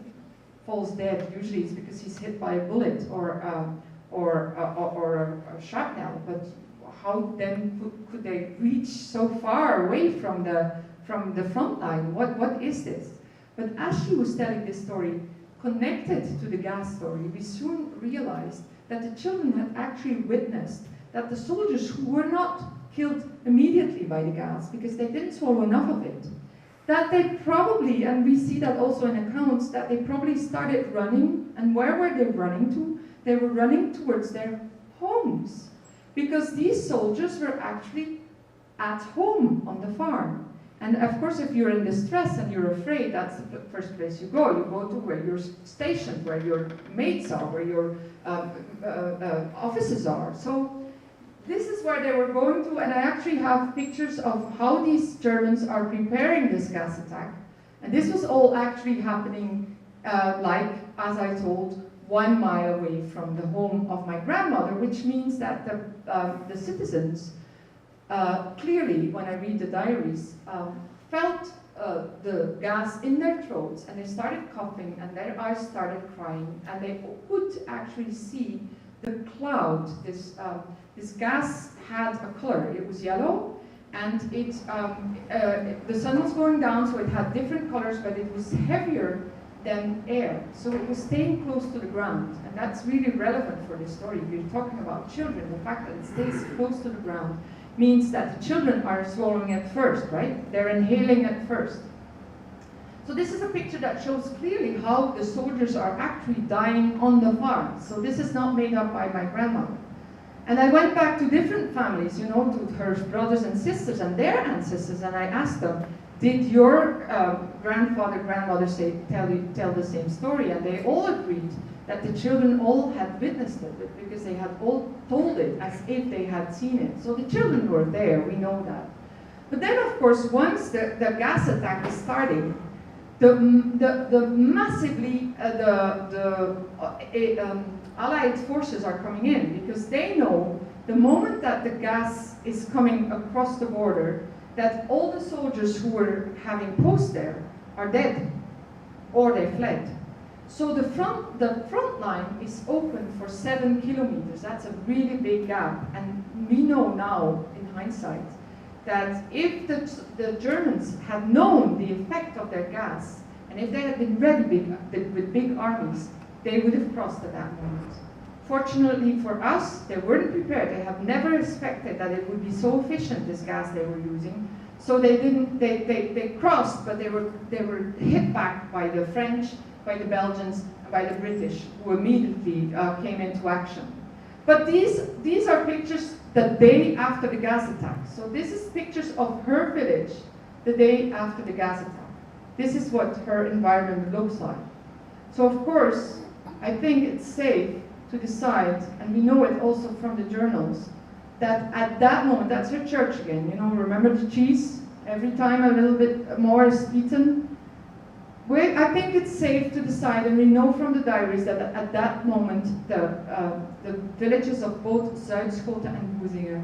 falls dead, usually it's because he's hit by a bullet or a shrapnel, but how then could they reach so far away from the front line? What is this? But as she was telling this story, connected to the gas story, we soon realized that the children had actually witnessed that the soldiers who were not killed immediately by the gas, because they didn't swallow enough of it, that they probably, and we see that also in accounts, that they probably started running, and where were they running to? They were running towards their homes, because these soldiers were actually at home on the farm. And of course, if you're in distress and you're afraid, that's the first place you go. You go to where you're stationed, where your mates are, where your offices are. So this is where they were going to, and I actually have pictures of how these Germans are preparing this gas attack. And this was all actually happening, like, as I told, 1 mile away from the home of my grandmother, which means that the citizens, clearly, when I read the diaries, felt the gas in their throats, and they started coughing, and their eyes started crying, and they could actually see the cloud. This gas had a color. It was yellow, and the sun was going down, so it had different colors, but it was heavier than air. So it was staying close to the ground, and that's really relevant for this story. If you're talking about children, the fact that it stays close to the ground means that the children are swallowing it first, right? They're inhaling it first. So this is a picture that shows clearly how the soldiers are actually dying on the farm. So this is not made up by my grandmother. And I went back to different families, you know, to her brothers and sisters and their ancestors, and I asked them, did your grandfather, grandmother tell the same story? And they all agreed that the children all had witnessed it, because they had all told it as if they had seen it. So the children were there, we know that. But then, of course, once the gas attack is starting, Allied forces are coming in, because they know the moment that the gas is coming across the border, that all the soldiers who were having posts there are dead, or they fled. So the front line is open for 7 kilometers. That's a really big gap. And we know now, in hindsight, that if the Germans had known the effect of their gas, and if they had been ready with big armies, they would have crossed at that moment. Fortunately for us, they weren't prepared. They have never expected that it would be so efficient, this gas they were using. So they didn't. They crossed, but they were hit back by the French, by the Belgians, and by the British, who immediately came into action. But these are pictures the day after the gas attack. So this is pictures of her village the day after the gas attack. This is what her environment looks like. So of course, I think it's safe to decide, and we know it also from the journals, that at that moment, that's her church again, you know, remember the cheese? Every time a little bit more is eaten. I think it's safe to decide, and we know from the diaries that at that moment, the villages of both Zuidschoten and Boezingen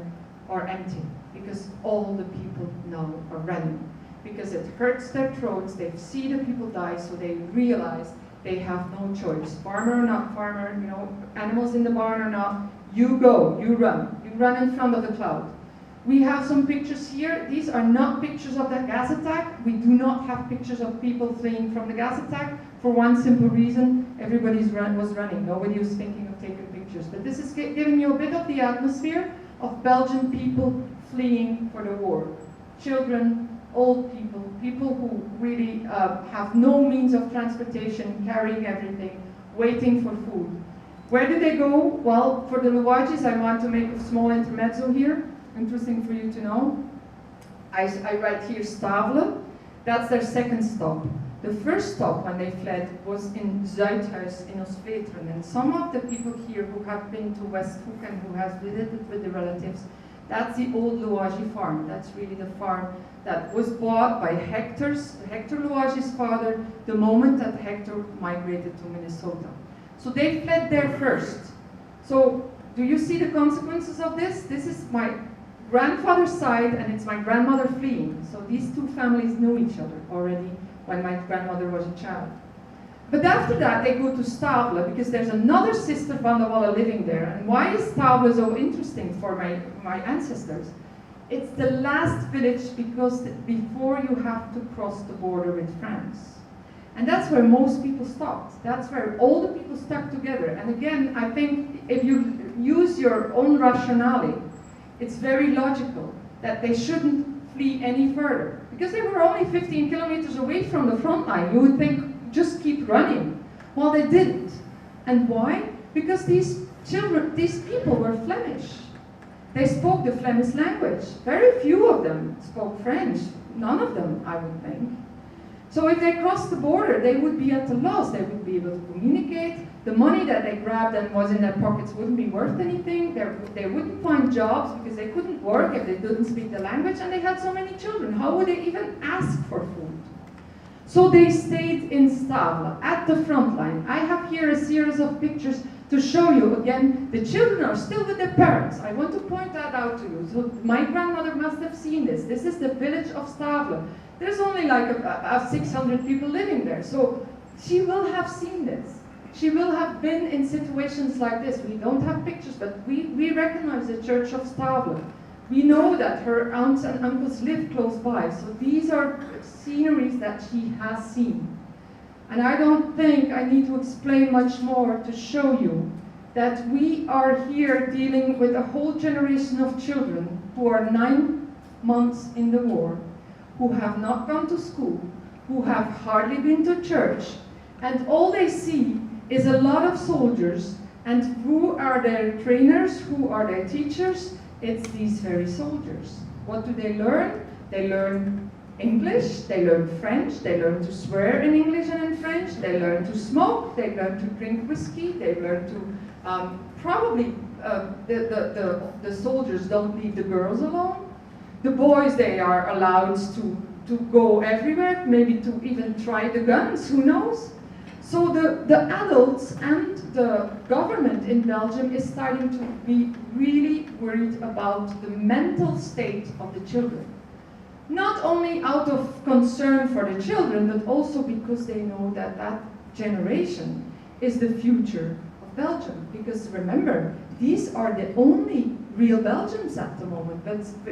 are empty, because all the people now are running. Because it hurts their throats, they see the people die, so they realize they have no choice. Farmer or not farmer, you know, animals in the barn or not, you go, you run in front of the cloud. We have some pictures here. These are not pictures of the gas attack. We do not have pictures of people fleeing from the gas attack for one simple reason: everybody was running. Nobody was thinking of taken pictures, but this is giving you a bit of the atmosphere of Belgian people fleeing for the war. Children, old people, people who really have no means of transportation, carrying everything, waiting for food. Where do they go? Well, for the Louwages, I want to make a small intermezzo here, interesting for you to know. I write here Stavle, that's their second stop. The first stop when they fled was in Zuidhuis in Oostfleteren, and some of the people here who have been to Westhoek and who have visited with the relatives, that's the old Louwagie farm. That's really the farm that was bought by Hector Louwagie's father the moment that Hector migrated to Minnesota. So they fled there first. So do you see the consequences of this? This is my grandfather's side and it's my grandmother fleeing. So these two families knew each other already when my grandmother was a child. But after that they go to Stavle because there's another sister Van der Walle living there. And why is Stavle so interesting for my ancestors? It's the last village because before you have to cross the border with France. And that's where most people stopped. That's where all the people stuck together. And again, I think if you use your own rationale, it's very logical that they shouldn't flee any further. Because they were only 15 kilometers away from the front line. You would think, just keep running. Well, they didn't. And why? Because these people were Flemish. They spoke the Flemish language. Very few of them spoke French. None of them, I would think. So if they crossed the border, they would be at a loss. They wouldn't be able to communicate. The money that they grabbed and was in their pockets wouldn't be worth anything. They wouldn't find jobs because they couldn't work if they didn't speak the language, and they had so many children. How would they even ask for food? So they stayed in Stavle, at the front line. I have here a series of pictures to show you, again, the children are still with their parents. I want to point that out to you. So my grandmother must have seen this. This is the village of Stavle. There's only like 600 people living there. So she will have seen this. She will have been in situations like this. We don't have pictures, but we recognize the church of Stavle. We know that her aunts and uncles live close by. So these are sceneries that she has seen. And I don't think I need to explain much more to show you that we are here dealing with a whole generation of children who are 9 months in the war, who have not gone to school, who have hardly been to church, and all they see is a lot of soldiers, and who are their trainers, who are their teachers? It's these very soldiers. What do they learn? They learn English, they learn French, they learn to swear in English and in French, they learn to smoke, they learn to drink whiskey, they learn to probably the soldiers don't leave the girls alone. The boys, they are allowed to go everywhere, maybe to even try the guns, who knows? So the adults and the government in Belgium is starting to be really worried about the mental state of the children. Not only out of concern for the children, but also because they know that that generation is the future of Belgium. Because remember, these are the only real Belgians at the moment,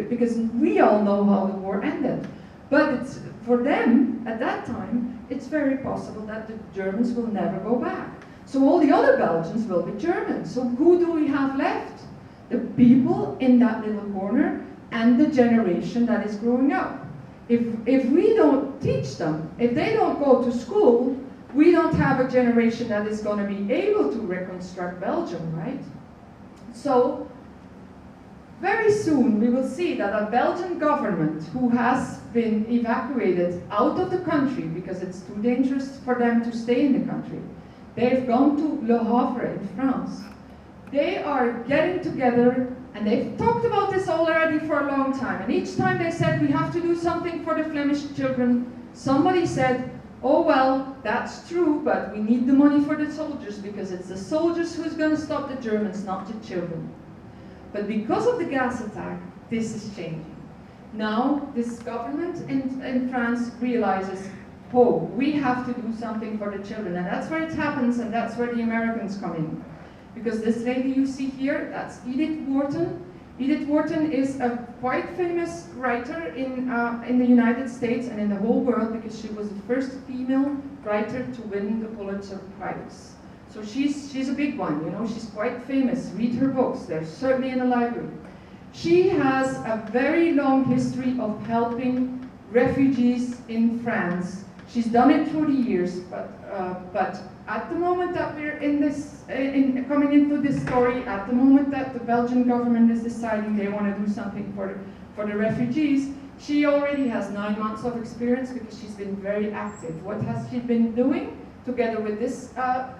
because we all know how the war ended. But it's, for them, at that time, it's very possible that the Germans will never go back. So all the other Belgians will be Germans. So who do we have left? The people in that little corner and the generation that is growing up. If we don't teach them, if they don't go to school, we don't have a generation that is going to be able to reconstruct Belgium, right? So very soon we will see that a Belgian government who has been evacuated out of the country because it's too dangerous for them to stay in the country. They've gone to Le Havre in France. They are getting together, and they've talked about this already for a long time. And each time they said, we have to do something for the Flemish children, somebody said, oh well, that's true, but we need the money for the soldiers because it's the soldiers who's going to stop the Germans, not the children. But because of the gas attack, this is changing. Now, this government in France realizes, oh, we have to do something for the children. And that's where it happens, and that's where the Americans come in. Because this lady you see here, that's Edith Wharton. Edith Wharton is a quite famous writer in the United States and in the whole world because she was the first female writer to win the Pulitzer Prize. So she's a big one, you know, she's quite famous. Read her books, they're certainly in the library. She has a very long history of helping refugees in France. She's done it through the years, but at the moment that we're in this, coming into this story, at the moment that the Belgian government is deciding they want to do something for the refugees, she already has 9 months of experience because she's been very active. What has she been doing? Together with this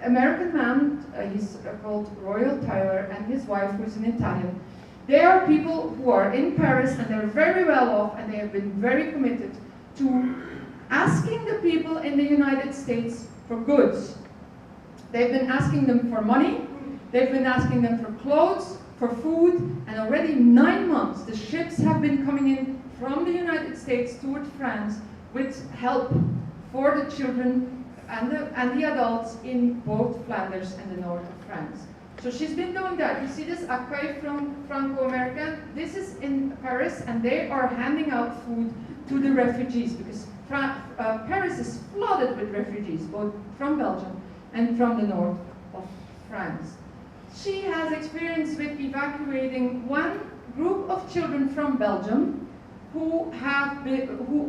American man, he's called Royal Tyler, and his wife, who's an Italian. They are people who are in Paris, and they're very well off, and they have been very committed to asking the people in the United States for goods. They've been asking them for money, they've been asking them for clothes, for food, and already 9 months the ships have been coming in from the United States toward France with help for the children and the adults in both Flanders and the north of France. So she's been doing that. You see this accueil from Franco-American? This is in Paris, and they are handing out food to the refugees because Paris is flooded with refugees, both from Belgium and from the north of France. She has experience with evacuating one group of children from Belgium who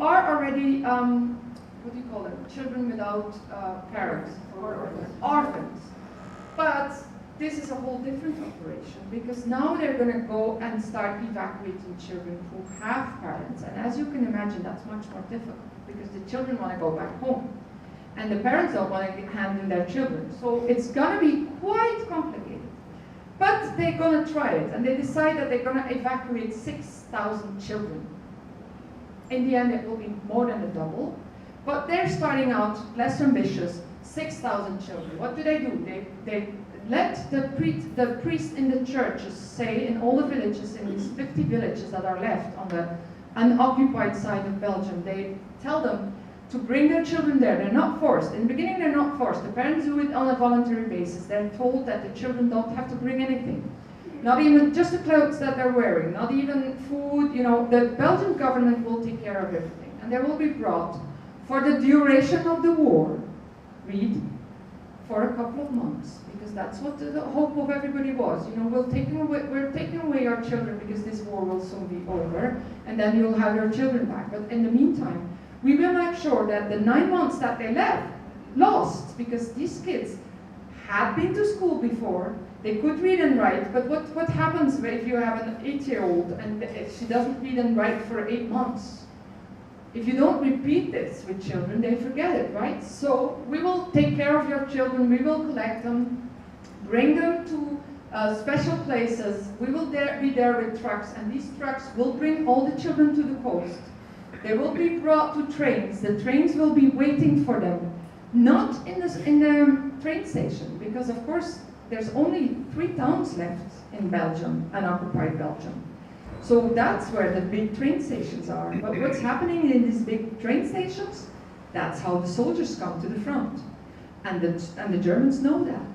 are already, what do you call them? Children without parents, or orphans. But this is a whole different operation because now they're going to go and start evacuating children who have parents. And as you can imagine, that's much more difficult because the children want to go back home. And the parents don't want to hand in their children. So it's going to be quite complicated. But they're going to try it. And they decide that they're going to evacuate 6,000 children. In the end, it will be more than a double. But they're starting out less ambitious, 6,000 children. What do? They let the priests in the churches say in all the villages, in these 50 villages that are left on the unoccupied side of Belgium, they tell them to bring their children there. They're not forced. In the beginning, they're not forced. The parents do it on a voluntary basis. They're told that the children don't have to bring anything. Not even just the clothes that they're wearing, not even food, you know, the Belgian government will take care of everything. And they will be brought for the duration of the war, read, for a couple of months. Because that's what the hope of everybody was. You know, we're taking away our children because this war will soon be over, and then you'll have your children back. But in the meantime, we will make sure that the 9 months that they lost, because these kids had been to school before, they could read and write, but what happens if you have an 8-year-old and she doesn't read and write for 8 months? If you don't repeat this with children, they forget it, right? So we will take care of your children, we will collect them, bring them to special places, we will be there with trucks, and these trucks will bring all the children to the coast. They will be brought to trains, the trains will be waiting for them, not in the train station, because of course there's only 3 towns left in Belgium, unoccupied Belgium. So that's where the big train stations are. But what's happening in these big train stations? That's how the soldiers come to the front. And the Germans know that.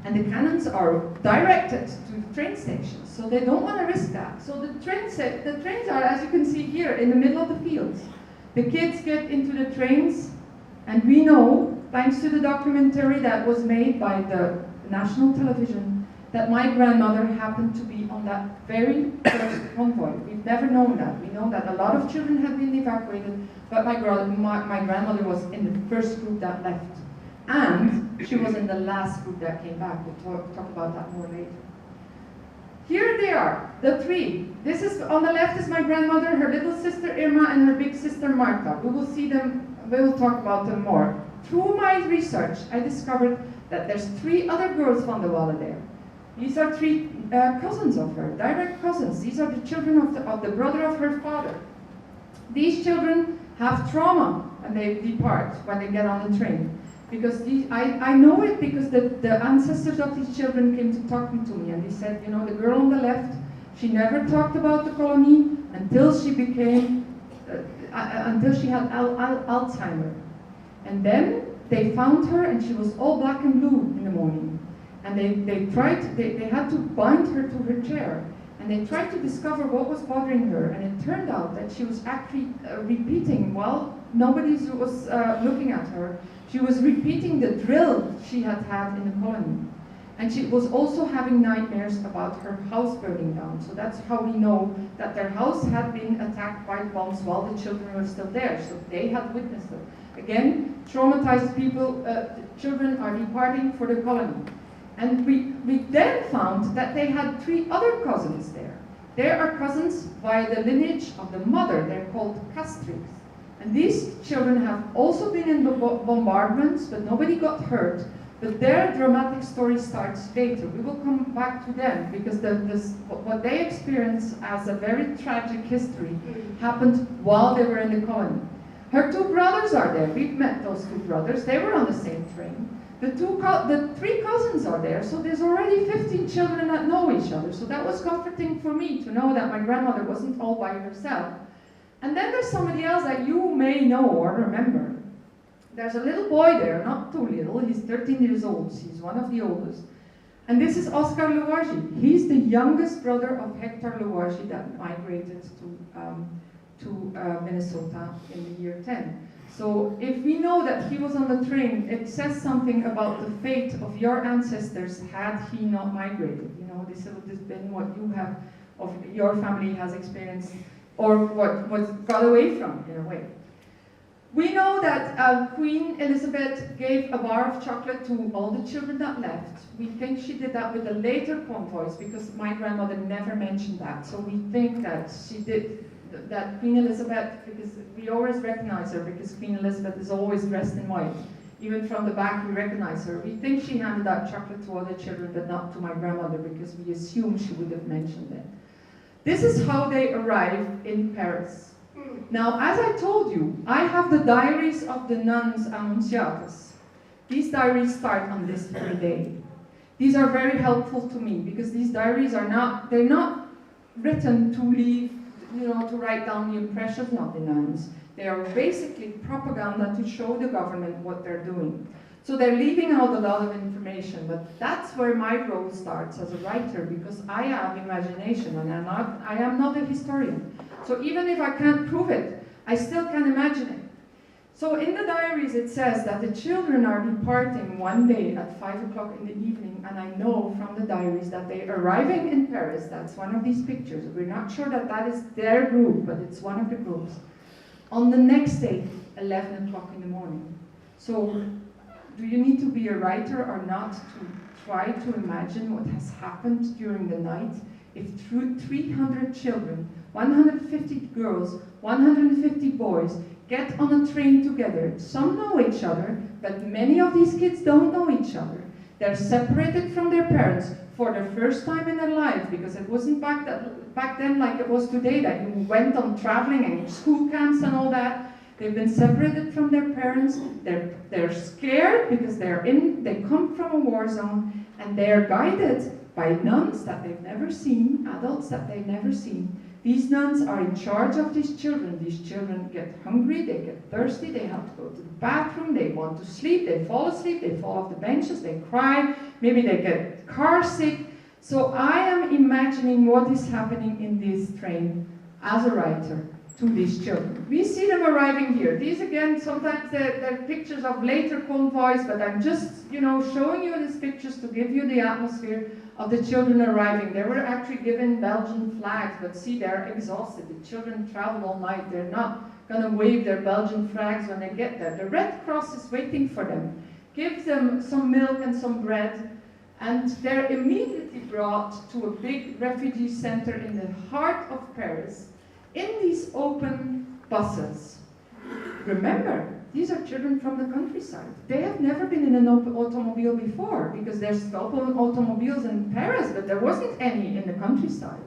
And the cannons are directed to the train stations. So they don't want to risk that. So the trains are, as you can see here, in the middle of the fields. The kids get into the trains, and we know, thanks to the documentary that was made by the national television, that my grandmother happened to be on that very first convoy. We've never known that. We know that a lot of children have been evacuated, but my grandmother was in the first group that left. And she was in the last group that came back. We'll talk about that more later. Here they are, the 3. This is, on the left is my grandmother, her little sister Irma, and her big sister Marta. We will see them, we will talk about them more. Through my research, I discovered that there's 3 other girls from the Walla there. These are 3 cousins of her, direct cousins. These are the children of the brother of her father. These children have trauma when they depart, when they get on the train. Because I know it because the ancestors of these children came to talk to me, and they said, you know, the girl on the left, she never talked about the colony until she became, until she had Alzheimer. And then they found her, and she was all black and blue in the morning. And they had to bind her to her chair. And and they tried to discover what was bothering her, and it turned out that she was actually repeating, while nobody was looking at her, she was repeating the drill she had had in the colony. And she was also having nightmares about her house burning down. So that's how we know that their house had been attacked by bombs while the children were still there. So they had witnessed it. Again, traumatized people, children are departing for the colony. And we then found that they had 3 other cousins there. They are cousins via the lineage of the mother. They're called castrix. And these children have also been in bombardments, but nobody got hurt. But their dramatic story starts later. We will come back to them, because what they experienced as a very tragic history happened while they were in the colony. Her 2 brothers are there. We've met those 2 brothers. They were on the same train. The 3 cousins are there, so there's already 15 children that know each other. So that was comforting for me to know that my grandmother wasn't all by herself. And then there's somebody else that you may know or remember. There's a little boy there, not too little, he's 13 years old, he's one of the oldest. And this is Oscar Louagie. He's the youngest brother of Hector Louagie that migrated to Minnesota in the year 10. So if we know that he was on the train, it says something about the fate of your ancestors had he not migrated. You know, this would have been what you have, of your family has experienced, or what was got away from, in a way. We know that Queen Elizabeth gave a bar of chocolate to all the children that left. We think she did that with the later convoys, because my grandmother never mentioned that. So we think that she did, that Queen Elizabeth, because we always recognize her, because Queen Elizabeth is always dressed in white. Even from the back we recognize her. We think she handed out chocolate to other children, but not to my grandmother, because we assume she would have mentioned it. This is how they arrived in Paris. Now, as I told you, I have the diaries of the nuns Annunciatas. These diaries start on this very day. These are very helpful to me, because these diaries are not, they're not written to leave, you know, to write down the impressions of the nuns. They are basically propaganda to show the government what they're doing. So they're leaving out a lot of information, but that's where my role starts as a writer, because I have imagination, and I am not a historian. So even if I can't prove it, I still can imagine it. So in the diaries it says that the children are departing one day at 5 o'clock in the evening, and I know from the diaries that they're arriving in Paris. That's one of these pictures. We're not sure that that is their group, but it's one of the groups. On the next day, 11 o'clock in the morning. So do you need to be a writer or not to try to imagine what has happened during the night if 300 children, 150 girls, 150 boys get on a train together? Some know each other, but many of these kids don't know each other. They're separated from their parents for the first time in their lives, because it wasn't back then like it was today, that you went on traveling and school camps and all that. They've been separated from their parents. They're scared because they come from a war zone, and they're guided by nuns that they've never seen, adults that they've never seen. These nuns are in charge of these children. These children get hungry, they get thirsty, they have to go to the bathroom, they want to sleep, they fall asleep, they fall off the benches, they cry, maybe they get car sick. So I am imagining what is happening in this train as a writer to these children. We see them arriving here. These again, sometimes they're pictures of later convoys, but I'm just, you know, showing you these pictures to give you the atmosphere of the children arriving. They were actually given Belgian flags, but see, they're exhausted. The children travel all night. They're not gonna wave their Belgian flags when they get there. The Red Cross is waiting for them, gives them some milk and some bread, and they're immediately brought to a big refugee center in the heart of Paris, in these open buses. Remember, these are children from the countryside. They have never been in an automobile before, because there's open automobiles in Paris, but there wasn't any in the countryside.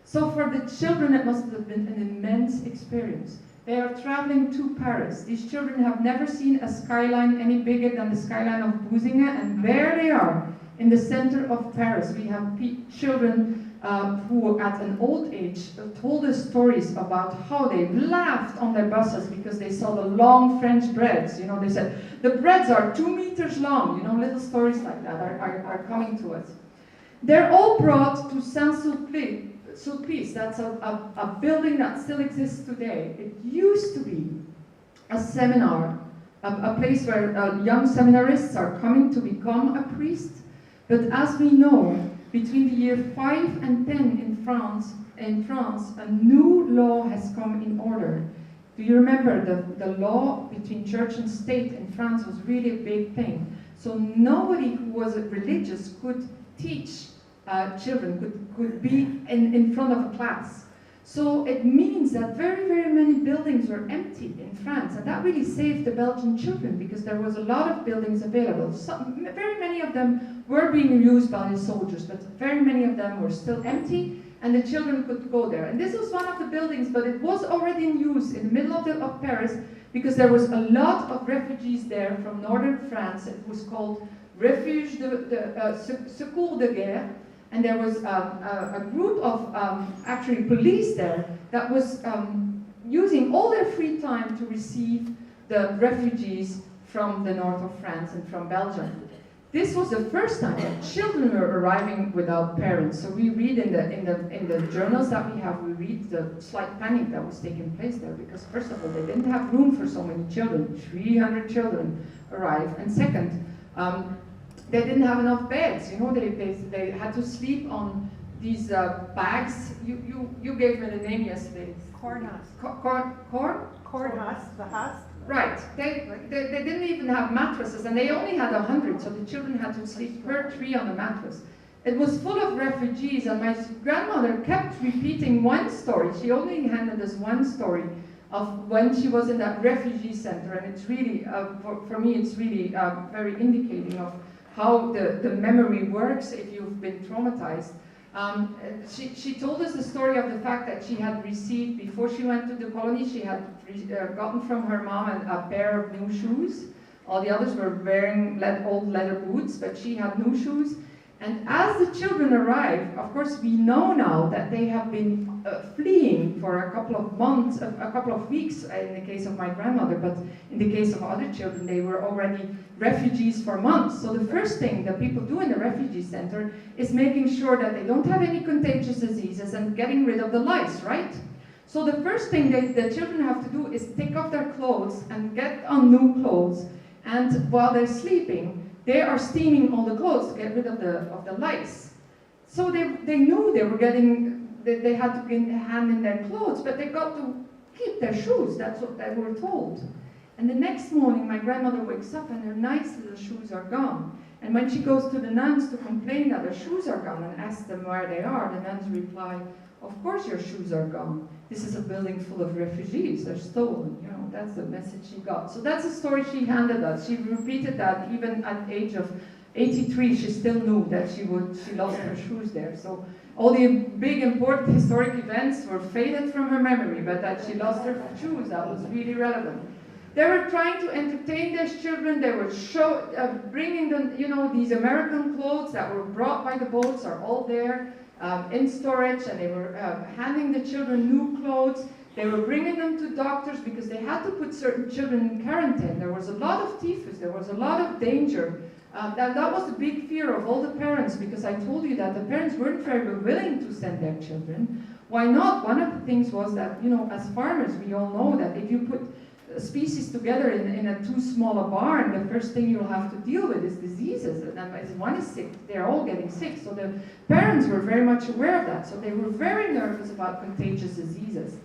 So for the children, it must have been an immense experience. They are traveling to Paris. These children have never seen a skyline any bigger than the skyline of Bouzingen, and there they are, in the center of Paris. We have children who at an old age told us stories about how they laughed on their buses because they saw the long French breads. You know, they said, the breads are 2 meters long. You know, little stories like that are coming to us. They're all brought to Saint-Sulpice, Sulpice, that's a building that still exists today. It used to be a seminar, a place where young seminarists are coming to become a priest. But as we know, between the year 5 and 10 in France, a new law has come in order. Do you remember the law between church and state in France was really a big thing? So nobody who was religious could teach children, could be in front of a class. So it means that very, very many buildings were empty in France, and that really saved the Belgian children because there was a lot of buildings available. Very many of them were being used by the soldiers, but very many of them were still empty, and the children could go there. And this was one of the buildings, but it was already in use in the middle of Paris because there was a lot of refugees there from northern France. It was called Refuge Secours de Guerre. And there was a group of actually police there that was using all their free time to receive the refugees from the north of France and from Belgium. This was the first time that children were arriving without parents. So we read in the journals that we have, we read the slight panic that was taking place there because first of all, they didn't have room for so many children. 300 children arrived. And second, they didn't have enough beds. You know, they had to sleep on these bags. You gave me the name yesterday. Corn husk. Corn husk, the husk. Right. They didn't even have mattresses, and they only had 100, so the children had to sleep per tree on the mattress. It was full of refugees, and my grandmother kept repeating one story. She only handed us one story of when she was in that refugee center, and it's really, for me, it's really very indicating of how the memory works if you've been traumatized. She told us the story of the fact that she had received, before she went to the colony, she had gotten from her mom a pair of new shoes. All the others were wearing old leather boots, but she had new shoes. And as the children arrived, of course we know now that they have been fleeing for a couple of months, a couple of weeks in the case of my grandmother, but in the case of other children, they were already refugees for months. So the first thing that people do in the refugee center is making sure that they don't have any contagious diseases and getting rid of the lice, right? So the first thing the children have to do is take off their clothes and get on new clothes. And while they're sleeping, they are steaming all the clothes to get rid of the lice. So they knew they had to hand in their clothes, but they got to keep their shoes. That's what they were told. And the next morning, my grandmother wakes up and her nice little shoes are gone. And when she goes to the nuns to complain that her shoes are gone and asks them where they are, the nuns reply, "Of course your shoes are gone. This is a building full of refugees. They're stolen." You know, that's the message she got. So that's the story she handed us. She repeated that even at the age of 83, she still knew that she lost her shoes there. So all the big important historic events were faded from her memory, but that she lost her shoes, that was really relevant. They were trying to entertain their children. They were bringing them, you know, these American clothes that were brought by the boats are all there in storage, and they were handing the children new clothes. They were bringing them to doctors because they had to put certain children in quarantine. There was a lot of typhus. There was a lot of danger. That was the big fear of all the parents, because I told you that the parents weren't very willing to send their children. Why not? One of the things was that, you know, as farmers, we all know that if you put species together in a too small a barn, the first thing you'll have to deal with is diseases. And as one is sick, they're all getting sick. So the parents were very much aware of that. So they were very nervous about contagious diseases.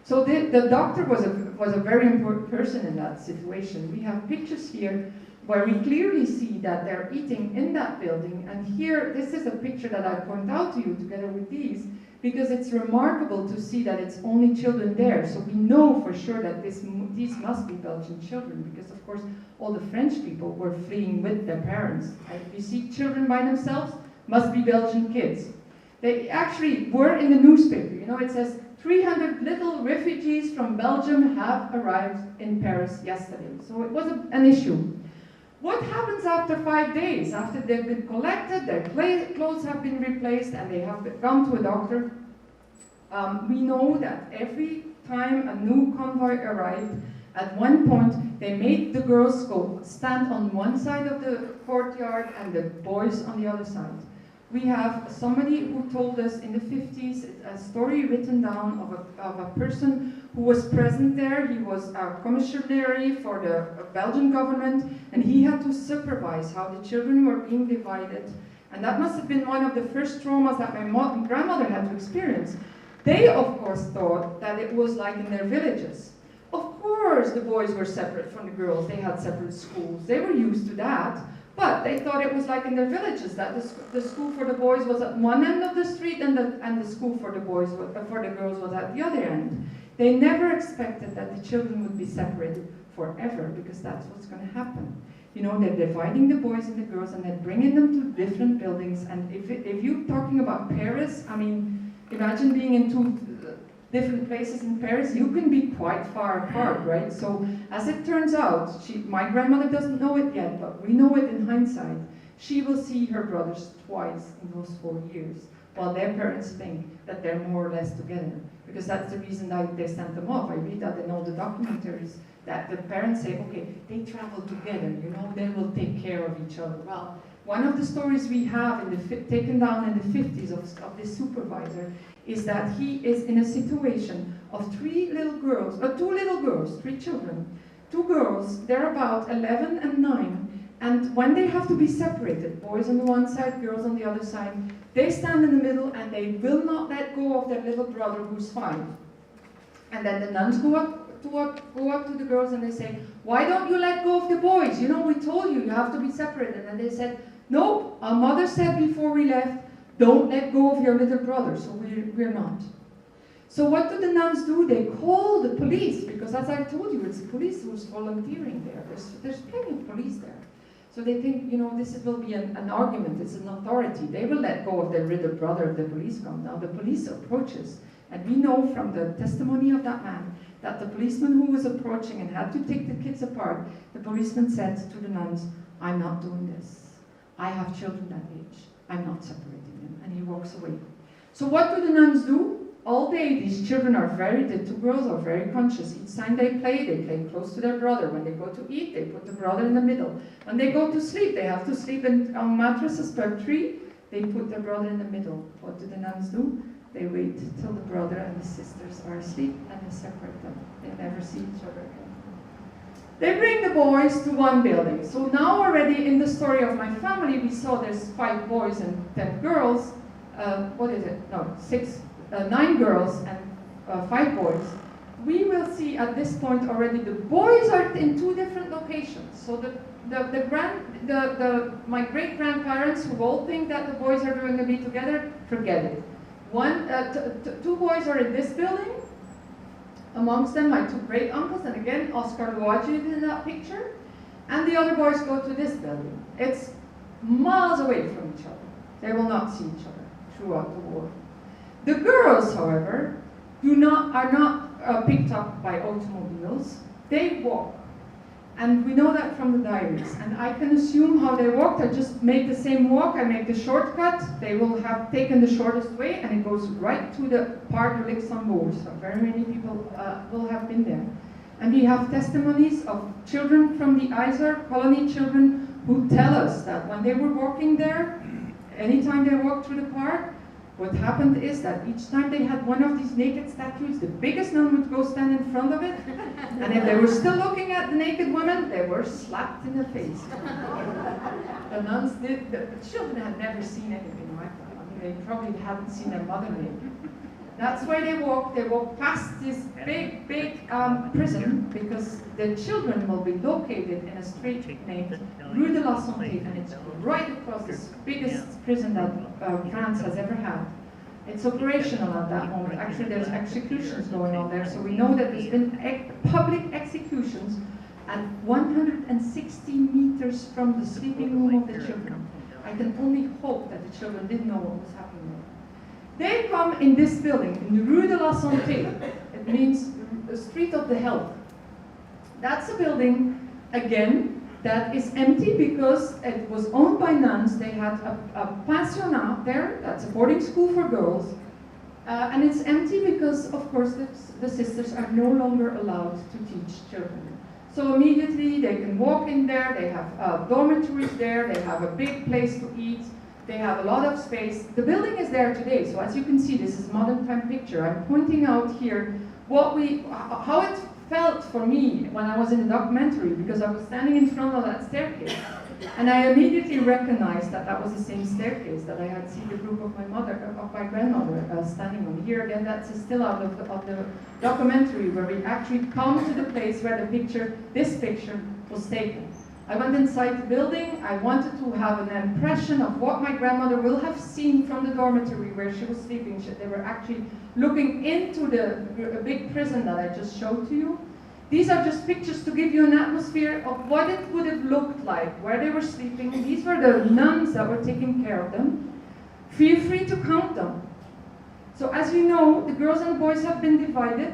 So the doctor was a very important person in that situation. We have pictures here where we clearly see that they're eating in that building. And here, this is a picture that I point out to you together with these, because it's remarkable to see that it's only children there. So we know for sure that these must be Belgian children, because of course all the French people were fleeing with their parents. And if you see children by themselves, must be Belgian kids. They actually were in the newspaper, you know, it says 300 little refugees from Belgium have arrived in Paris yesterday. So it was an issue. What happens after 5 days? After they've been collected, their clothes have been replaced, and they have gone to a doctor. We know that every time a new convoy arrived, at one point they made the girls go stand on one side of the courtyard and the boys on the other side. we have somebody who told us in the 50s a story written down of a person who was present there. He was a commissary for the Belgian government, and he had to supervise how the children were being divided. And that must have been one of the first traumas that my grandmother had to experience. They, of course, thought that it was like in their villages. Of course, the boys were separate from the girls. They had separate schools. They were used to that. But they thought it was like in their villages, that the school for the boys was at one end of the street and the school for the girls was at the other end. They never expected that the children would be separated forever, because that's what's going to happen. You know, they're dividing the boys and the girls, and they're bringing them to different buildings. And if you're talking about Paris, I mean, imagine being in two different places in Paris. You can be quite far apart, right? So as it turns out, my grandmother doesn't know it yet, but we know it in hindsight. She will see her brothers twice in those 4 years, while their parents think that they're more or less together, because that's the reason that they sent them off. I read that in all the documentaries, that the parents say, okay, they travel together, you know, they will take care of each other. Well, one of the stories we have taken down in the 50s of this supervisor is that he is in a situation of three children. Two girls, they're about 11 and 9, and when they have to be separated, boys on the one side, girls on the other side, they stand in the middle and they will not let go of their little brother who's 5. And then the nuns go up to the girls and they say, why don't you let go of the boys? You know, we told you, you have to be separated. And they said, no, our mother said before we left, don't let go of your little brother, so we're not. So what do the nuns do? They call the police, because as I told you, it's the police who's volunteering there. There's plenty of police there. So they think, you know, this will be an argument, it's an authority. They will let go of their little brother if the police come. Now the police approaches, and we know from the testimony of that man that the policeman who was approaching and had to take the kids apart, the policeman said to the nuns, I'm not doing this. I have children that age. I'm not separating them. And he walks away. So what do the nuns do? All day, these children the 2 girls are very conscious. Each time they play close to their brother. When they go to eat, they put the brother in the middle. When they go to sleep, they have to sleep on mattresses per 3. They put their brother in the middle. What do the nuns do? They wait till the brother and the sisters are asleep, and they separate them. They never see each other again. They bring the boys to one building. So now already in the story of my family, we saw there's 5 boys and 10 girls. 9 girls and 5 boys. We will see at this point already the boys are in 2 different locations. So my great grandparents, who all think that the boys are going to be together, forget it. 2 boys are in this building. Amongst them, my 2 great uncles, and again, Oscar Luigi is in that picture. And the other boys go to this building. It's miles away from each other. They will not see each other throughout the war. The girls, however, are not picked up by automobiles. They walk. And we know that from the diaries. And I can assume how they walked. I just make the same walk. I make the shortcut. They will have taken the shortest way, and it goes right to the Parc de Luxembourg. So very many people will have been there. And we have testimonies of children from the Iser, colony children, who tell us that when they were walking there, anytime they walked through the park, what happened is that each time they had one of these naked statues, the biggest nun would go stand in front of it, and if they were still looking at the naked women, they were slapped in the face. The nuns did, the children had never seen anything like that. I mean, they probably hadn't seen their mother naked. That's why they walk past this big prison, because the children will be located in a street named Rue de la Santé, and it's right across this biggest prison that France has ever had. It's operational at that moment. Actually, there's executions going on there, so we know that there's been public executions at 160 meters from the sleeping room of the children. I can only hope that the children didn't know what was happening there. They come in this building, in the Rue de la Santé. It means the street of the health. That's a building, again, that is empty because it was owned by nuns. They had a pensionnat there, that's a boarding school for girls. And it's empty because, of course, the sisters are no longer allowed to teach children. So immediately they can walk in there, they have dormitories there, they have a big place to eat. They have a lot of space. The building is there today, so as you can see, this is a modern time picture. I'm pointing out here how it felt for me when I was in the documentary, because I was standing in front of that staircase, and I immediately recognized that that was the same staircase that I had seen the group of my grandmother standing on. Here again, that's still out of the documentary, where we actually come to the place where this picture was taken. I went inside the building. I wanted to have an impression of what my grandmother will have seen from the dormitory where she was sleeping. They were actually looking into the big prison that I just showed to you. These are just pictures to give you an atmosphere of what it would have looked like, where they were sleeping. These were the nuns that were taking care of them. Feel free to count them. So as you know, the girls and the boys have been divided.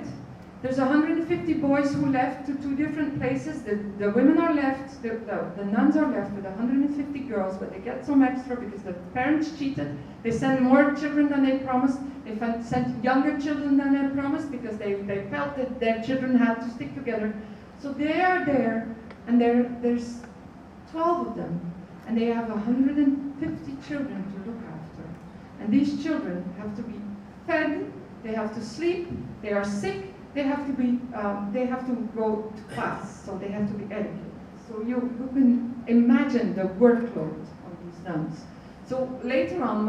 There's 150 boys who left to 2 different places. The women are left, the nuns are left with 150 girls, but they get some extra because the parents cheated. They sent more children than they promised. They sent younger children than they promised because they felt that their children had to stick together. So they are there, and there's 12 of them, and they have 150 children to look after. And these children have to be fed, they have to sleep, they are sick, they have to go to class, so they have to be educated. So you can imagine the workload on these nuns. So later on,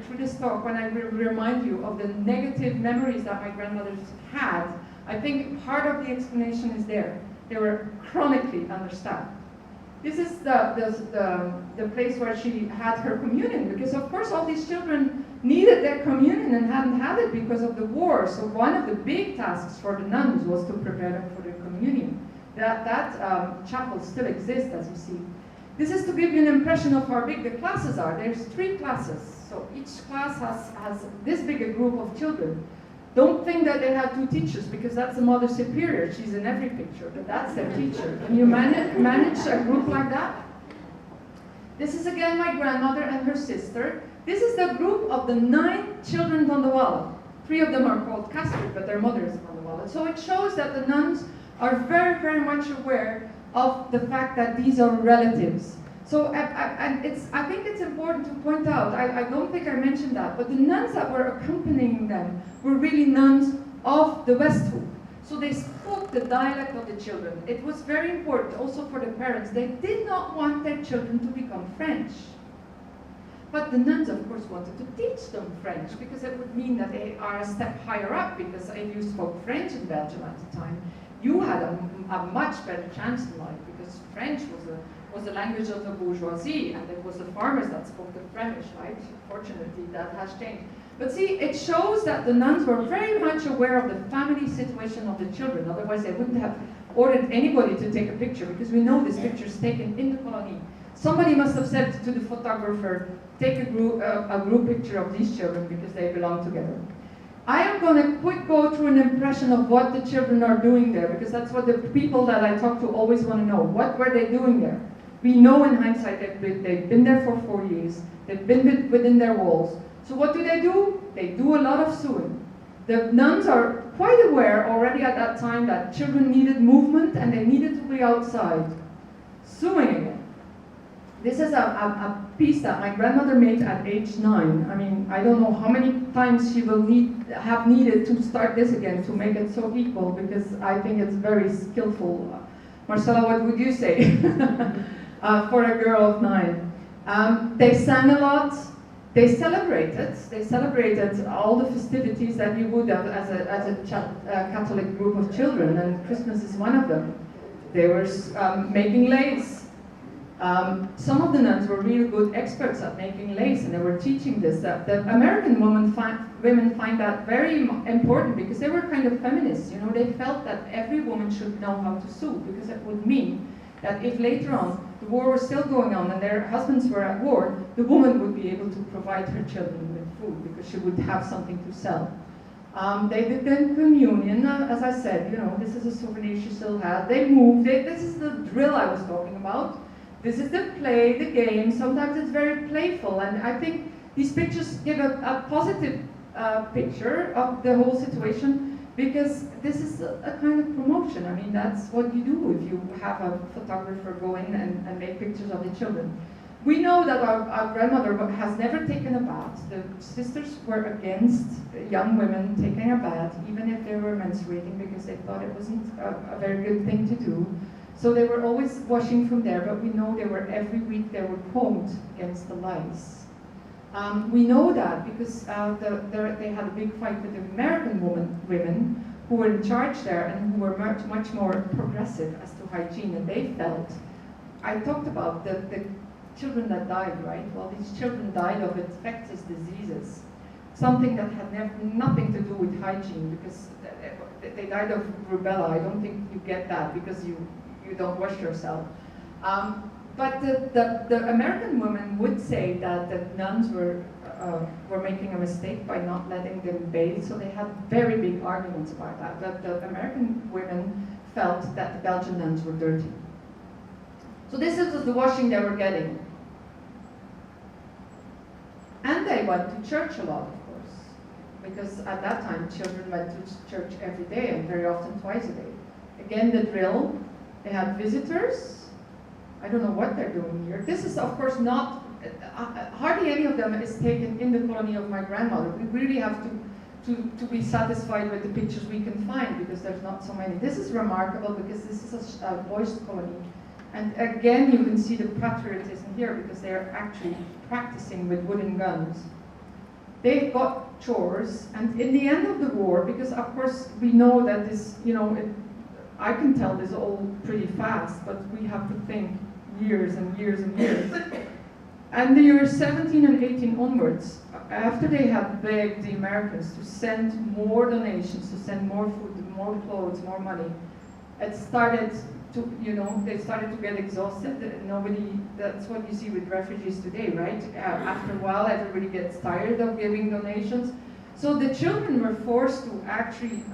through this talk, when I remind you of the negative memories that my grandmothers had, I think part of the explanation is there. They were chronically understaffed. This is the place where she had her communion, because of course all these children needed their communion and hadn't had it because of the war. So one of the big tasks for the nuns was to prepare them for their communion. That chapel still exists, as you see. This is to give you an impression of how big the classes are. There's 3 classes, so each class has this big a group of children. Don't think that they have 2 teachers, because that's the Mother Superior. She's in every picture, but that's their teacher. Can you manage a group like that? This is again my grandmother and her sister. This is the group of the 9 children van de Wallen. 3 of them are called Casper, but their mother is van de Wallen. So it shows that the nuns are very, very much aware of the fact that these are relatives. So I think it's important to point out, I don't think I mentioned that, but the nuns that were accompanying them were really nuns of the Westhoek. So they spoke the dialect of the children. It was very important also for the parents. They did not want their children to become French. But the nuns, of course, wanted to teach them French, because it would mean that they are a step higher up, because if you spoke French in Belgium at the time, you had a much better chance in life, because French was the language of the bourgeoisie, and it was the farmers that spoke the Flemish, right? Fortunately, that has changed. But see, it shows that the nuns were very much aware of the family situation of the children. Otherwise, they wouldn't have ordered anybody to take a picture, because we know this picture is taken in the colony. Somebody must have said to the photographer, take a group picture of these children because they belong together. I am going to go through an impression of what the children are doing there, because that's what the people that I talk to always want to know. What were they doing there? We know in hindsight they've been there for 4 years. They've been within their walls. So what do? They do a lot of sewing. The nuns are quite aware already at that time that children needed movement and they needed to be outside. Sewing again. This is a piece that my grandmother made at age 9. I mean, I don't know how many times she will have needed to start this again to make it so equal, because I think it's very skillful. Marcella, what would you say for a girl of 9? They sang a lot. They celebrated all the festivities that you would have as a Catholic group of children, and Christmas is one of them. They were making lace. Some of the nuns were really good experts at making lace, and they were teaching this. The American women find that very important, because they were kind of feminists. You know, they felt that every woman should know how to sew, because it would mean that if later on the war was still going on and their husbands were at war, the woman would be able to provide her children with food, because she would have something to sell. They did then communion, as I said, you know, this is a souvenir she still had. They moved. This is the drill I was talking about. This is the play, the game. Sometimes it's very playful, and I think these pictures give a positive picture of the whole situation, because this is a kind of promotion. I mean, that's what you do if you have a photographer go in and make pictures of the children. We know that our grandmother has never taken a bath. The sisters were against young women taking a bath, even if they were menstruating, because they thought it wasn't a very good thing to do. So they were always washing from there, but we know they were every week they were combed against the lice. We know that because they had a big fight with the American women who were in charge there and who were much more progressive as to hygiene, and they felt, I talked about the children that died, right? Well, these children died of infectious diseases, something that had nothing to do with hygiene, because they died of rubella. I don't think you get that because you don't wash yourself. But the American women would say that the nuns were making a mistake by not letting them bathe, so they had very big arguments about that. But the American women felt that the Belgian nuns were dirty. So this was the washing they were getting. And they went to church a lot, of course, because at that time children went to church every day and very often twice a day. Again, the drill, they had visitors. I don't know what they're doing here. This is, of course, not, hardly any of them is taken in the colony of my grandmother. We really have to be satisfied with the pictures we can find, because there's not so many. This is remarkable because this is a boys' colony. And again, you can see the patriotism here because they're actually practicing with wooden guns. They got chores, and in the end of the war, because of course we know that this, I can tell this all pretty fast, but we have to think years and years and years. And the years 17 and 18 onwards, after they had begged the Americans to send more donations, to send more food, more clothes, more money, it started to, they started to get exhausted. That's what you see with refugees today, right? After a while, everybody gets tired of giving donations. So the children were forced to actually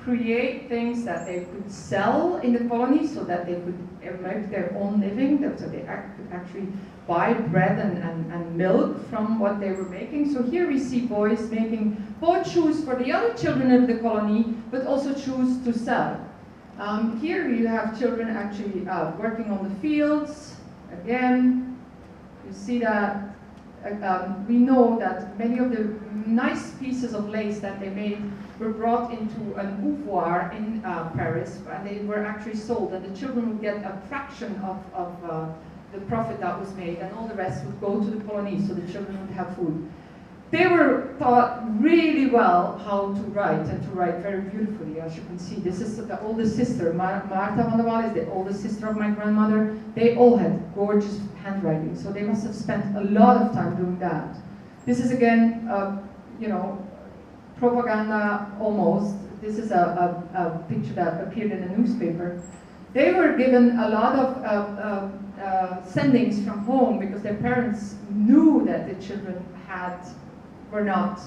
create things that they could sell in the colony so that they could make their own living, so they could actually buy bread and milk from what they were making. So here we see boys making both shoes for the other children of the colony, but also shoes to sell. Here you have children actually working on the fields. Again, you see that we know that many of the nice pieces of lace that they made were brought into an ouvroir in Paris, and they were actually sold, and the children would get a fraction of the profit that was made, and all the rest would go to the colony, so the children would have food. They were taught really well how to write, and to write very beautifully, as you can see. This is the oldest sister. Martha van der Waal is the oldest sister of my grandmother. They all had gorgeous handwriting, so they must have spent a lot of time doing that. This is again, propaganda almost. This is a picture that appeared in a newspaper. They were given a lot of sendings from home because their parents knew that the children were not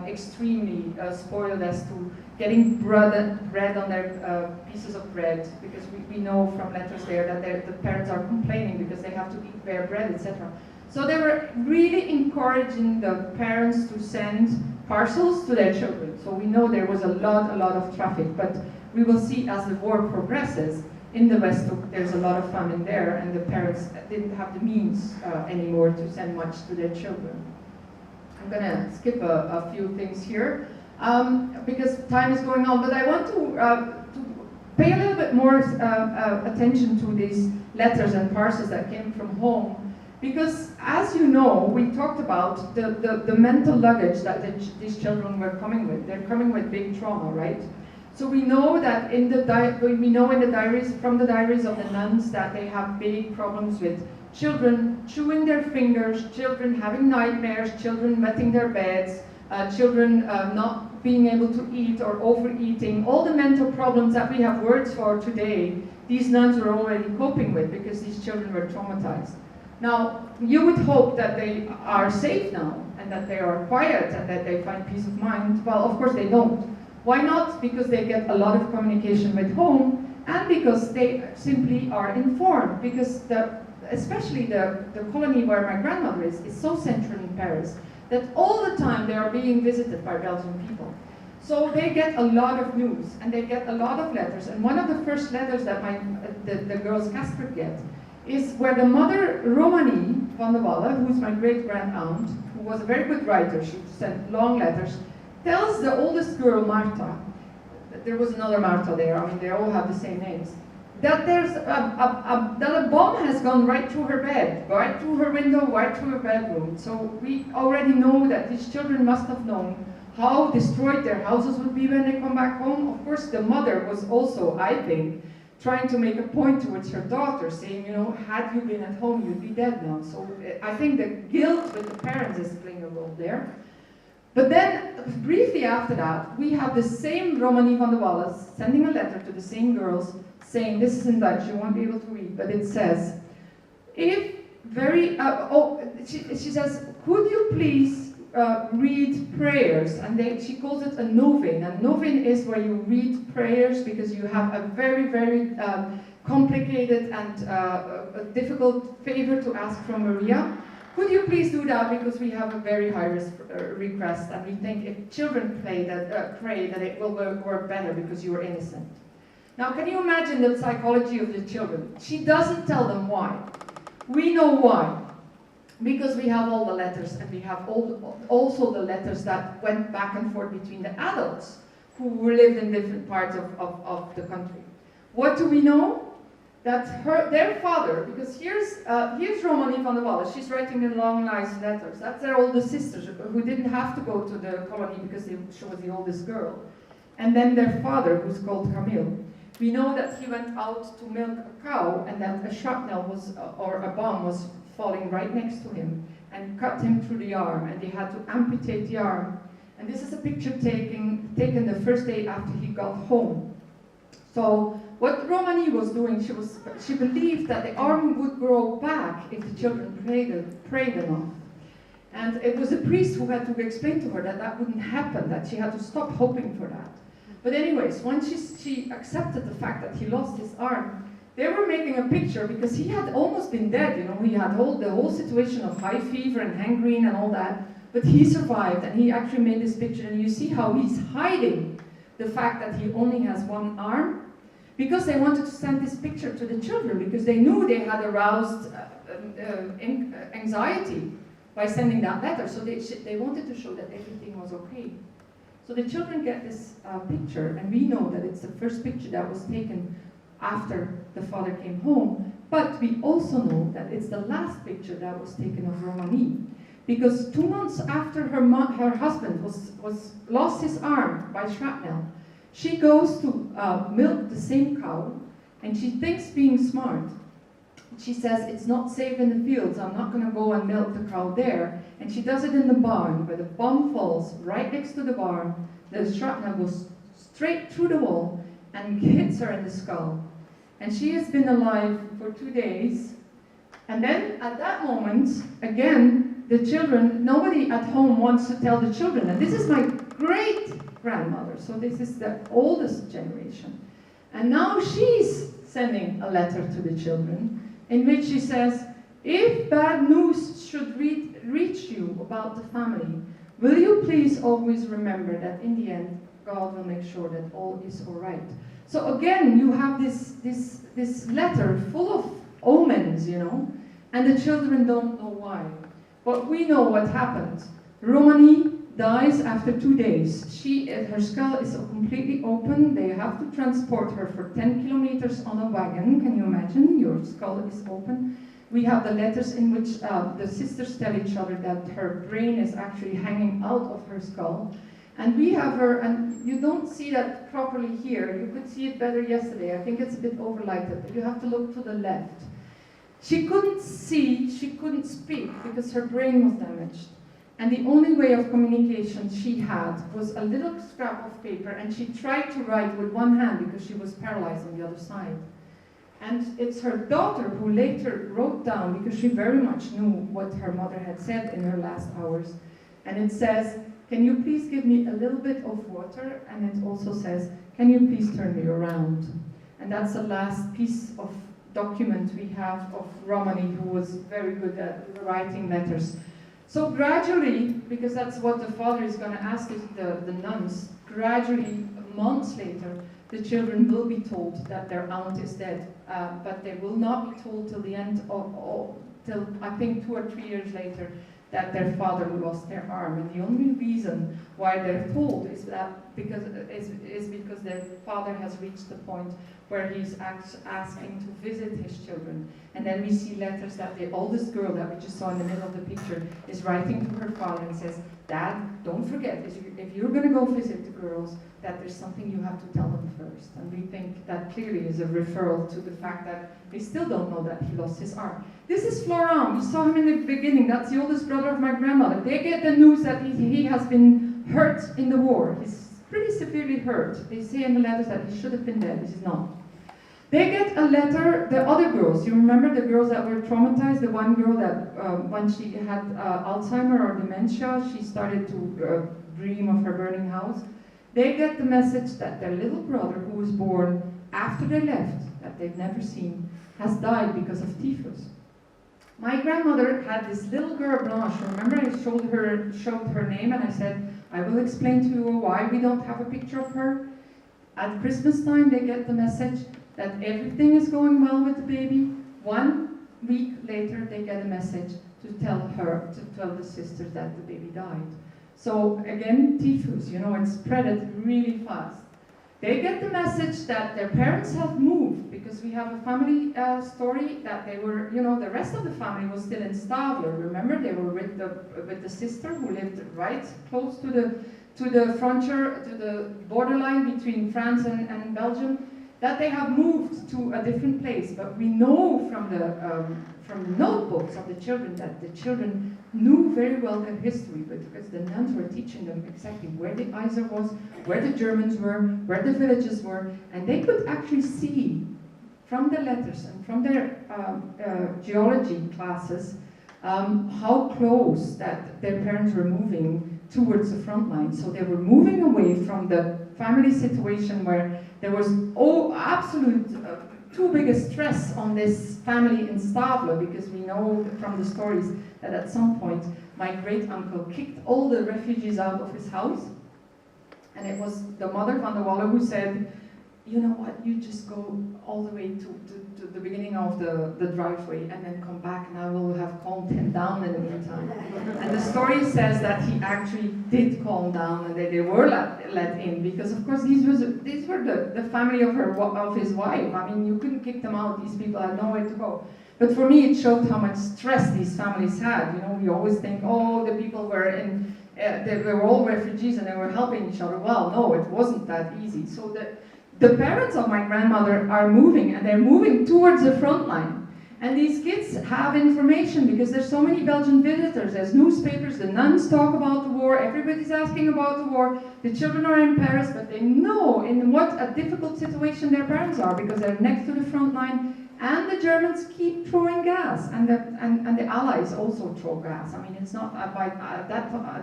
extremely spoiled as to getting bread on their pieces of bread, because we know from letters there that the parents are complaining because they have to eat bare bread, etc. So they were really encouraging the parents to send parcels to their children. So we know there was a lot of traffic, but we will see as the war progresses, in the West there's a lot of famine there, and the parents didn't have the means anymore to send much to their children. I'm going to skip a few things here because time is going on, but I want to pay a little bit more attention to these letters and parcels that came from home, because as you know, we talked about the mental luggage that these children were coming with. They're coming with big trauma, right? So we know that from the diaries of the nuns that they have big problems with children chewing their fingers, children having nightmares, children wetting their beds, children not being able to eat or overeating, all the mental problems that we have words for today, these nuns were already coping with because these children were traumatized. Now, you would hope that they are safe now and that they are quiet and that they find peace of mind. Well, of course they don't. Why not? Because they get a lot of communication with home, and because they simply are informed, because especially the colony where my grandmother is so central in Paris that all the time they are being visited by Belgian people. So they get a lot of news and they get a lot of letters. And one of the first letters that the girls Casper get is where the mother, Romani van der Walle, who's my great-grand-aunt, who was a very good writer, she sent long letters, tells the oldest girl, Marta, there was another Marta there, I mean, they all have the same names, that there's that a bomb has gone right through her bed, right through her window, right through her bedroom. So we already know that these children must have known how destroyed their houses would be when they come back home. Of course, the mother was also, I think, trying to make a point towards her daughter, saying, you know, had you been at home, you'd be dead now. So I think the guilt with the parents is playing a role there. But then, briefly after that, we have the same Romani van der Walle sending a letter to the same girls, saying, this is in Dutch, you won't be able to read, but it says, if very, she says, could you please read prayers? And she calls it a novin. And novin is where you read prayers because you have a very, very complicated and a difficult favor to ask from Maria. Could you please do that, because we have a very high risk request, and we think if children pray that it will work better because you are innocent. Now, can you imagine the psychology of the children? She doesn't tell them why. We know why. Because we have all the letters, and we have also the letters that went back and forth between the adults who lived in different parts of the country. What do we know? That their father, because here's Romani van der Walle, she's writing in long, nice letters. That's their oldest sister, who didn't have to go to the colony because she was the oldest girl. And then their father, who's called Camille. We know that he went out to milk a cow, and that a shrapnel or a bomb was falling right next to him and cut him through the arm, and they had to amputate the arm. And this is a picture taken the first day after he got home. So what Romani was doing, she believed that the arm would grow back if the children prayed enough. And it was a priest who had to explain to her that that wouldn't happen, that she had to stop hoping for that. But anyways, once she accepted the fact that he lost his arm, they were making a picture, because he had almost been dead, you know, he had the whole situation of high fever and gangrene and all that, but he survived, and he actually made this picture, and you see how he's hiding the fact that he only has one arm, because they wanted to send this picture to the children, because they knew they had aroused anxiety by sending that letter, so they wanted to show that everything was okay. So the children get this picture, and we know that it's the first picture that was taken after the father came home, but we also know that it's the last picture that was taken of Romani, because 2 months after her husband lost his arm by shrapnel, she goes to milk the same cow, and she thinks, being smart, she says, it's not safe in the fields, I'm not going to go and milk the cow there, and she does it in the barn, where the bomb falls right next to the barn, the shrapnel goes straight through the wall and hits her in the skull. And she has been alive for 2 days, and then at that moment, again, the children, nobody at home wants to tell the children, and this is my great-grandmother, so this is the oldest generation. And now she's sending a letter to the children, in which she says, if bad news should reach you about the family, will you please always remember that in the end, God will make sure that all is all right. So again, you have this letter full of omens, you know, and the children don't know why. But we know what happened. Romani dies after 2 days. Her skull is completely open. They have to transport her for 10 kilometers on a wagon. Can you imagine? Your skull is open. We have the letters in which the sisters tell each other that her brain is actually hanging out of her skull. And we have her, and you don't see that properly here. You could see it better yesterday. I think it's a bit overlighted, but you have to look to the left. She couldn't see, she couldn't speak, because her brain was damaged. And the only way of communication she had was a little scrap of paper, and she tried to write with one hand because she was paralyzed on the other side. And it's her daughter who later wrote down, because she very much knew what her mother had said in her last hours. And it says, can you please give me a little bit of water? And it also says, can you please turn me around? And that's the last piece of document we have of Romani, who was very good at writing letters. So gradually, because that's what the father is going to ask the nuns, gradually, months later, the children will be told that their aunt is dead, but they will not be told till the end till I think 2 or 3 years later, that their father lost their arm. And the only reason why they're told is because their father has reached the point where he's asking to visit his children. And then we see letters that the oldest girl that we just saw in the middle of the picture is writing to her father and says, Dad, don't forget, if you're going to go visit the girls, that there's something you have to tell them first. And we think that clearly is a referral to the fact that they still don't know that he lost his arm. This is Florent. We saw him in the beginning. That's the oldest brother of my grandmother. They get the news that he has been hurt in the war. He's pretty severely hurt. They say in the letters that he should have been dead. He's not. They get a letter, the other girls, you remember the girls that were traumatized? The one girl that when she had Alzheimer or dementia, she started to dream of her burning house. They get the message that their little brother, who was born after they left, that they've never seen, has died because of typhus. My grandmother had this little girl, Blanche. Remember I showed her name and I said, I will explain to you why we don't have a picture of her. At Christmas time, they get the message that everything is going well with the baby. 1 week later, they get a message to tell the sisters that the baby died. So again, typhus, it spread really fast. They get the message that their parents have moved, because we have a family story that they were, the rest of the family was still in Stavler. Remember, they were with the sister who lived right close to the frontier, to the borderline between France and Belgium, that they have moved to a different place. But we know from the notebooks of the children that the children knew very well their history, because the nuns were teaching them exactly where the Iser was, where the Germans were, where the villages were, and they could actually see from the letters and from their geology classes how close that their parents were moving towards the front line. So they were moving away from the family situation where there was absolute too big a stress on this family in Stavler, because we know from the stories that at some point my great-uncle kicked all the refugees out of his house, and it was the mother van der Walle who said, you know what, you just go all the way to the beginning of the driveway and then come back, and I will have calmed him down in the meantime. And the story says that he actually did calm down, and they were let in, because of course these were the family of his wife. I mean, you couldn't kick them out. These people had nowhere to go. But for me, it showed how much stress these families had. We always think, oh, the people were they were all refugees and they were helping each other. Well, no, it wasn't that easy. So the parents of my grandmother are moving, and they're moving towards the front line. And these kids have information, because there's so many Belgian visitors, there's newspapers, the nuns talk about the war, everybody's asking about the war, the children are in Paris, but they know in what a difficult situation their parents are, because they're next to the front line, and the Germans keep throwing gas, and the Allies also throw gas. I mean, it's not, at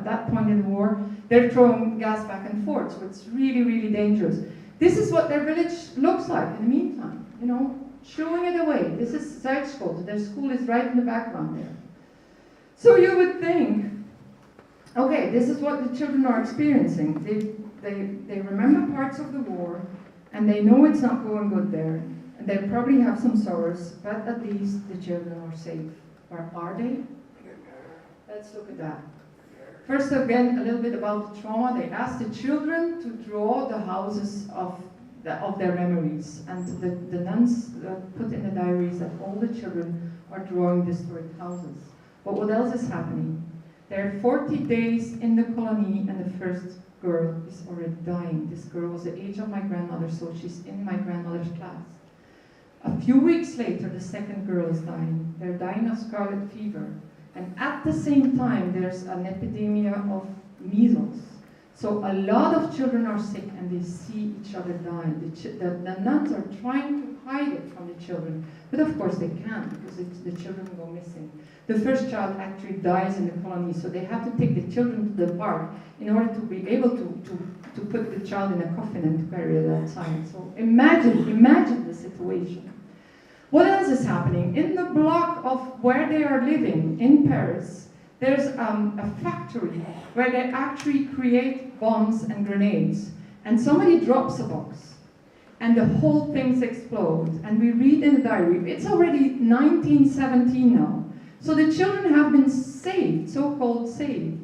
that point in the war, they're throwing gas back and forth, so it's really, really dangerous. This is what their village looks like in the meantime, showing it away. This is Zuidschot. Their school is right in the background there. So you would think, okay, this is what the children are experiencing. They remember parts of the war, and they know it's not going good there, and they probably have some sorrows, but at least the children are safe. Or are they? Let's look at that. First, again, a little bit about the trauma. They asked the children to draw the houses of their memories, and the nuns put in the diaries that all the children are drawing destroyed houses. But what else is happening? They're 40 days in the colony, and the first girl is already dying. This girl was the age of my grandmother, so she's in my grandmother's class. A few weeks later, the second girl is dying. They're dying of scarlet fever. And at the same time, there's an epidemic of measles. So a lot of children are sick, and they see each other die. The nuns are trying to hide it from the children, but of course they can't, because the children go missing. The first child actually dies in the colony, so they have to take the children to the park in order to be able to put the child in a coffin and to bury it outside. So imagine the situation. What else is happening? In the block of where they are living, in Paris, there's a factory where they actually create bombs and grenades. And somebody drops a box. and the whole thing explodes. And we read in the diary, it's already 1917 now. So the children have been saved, so-called saved,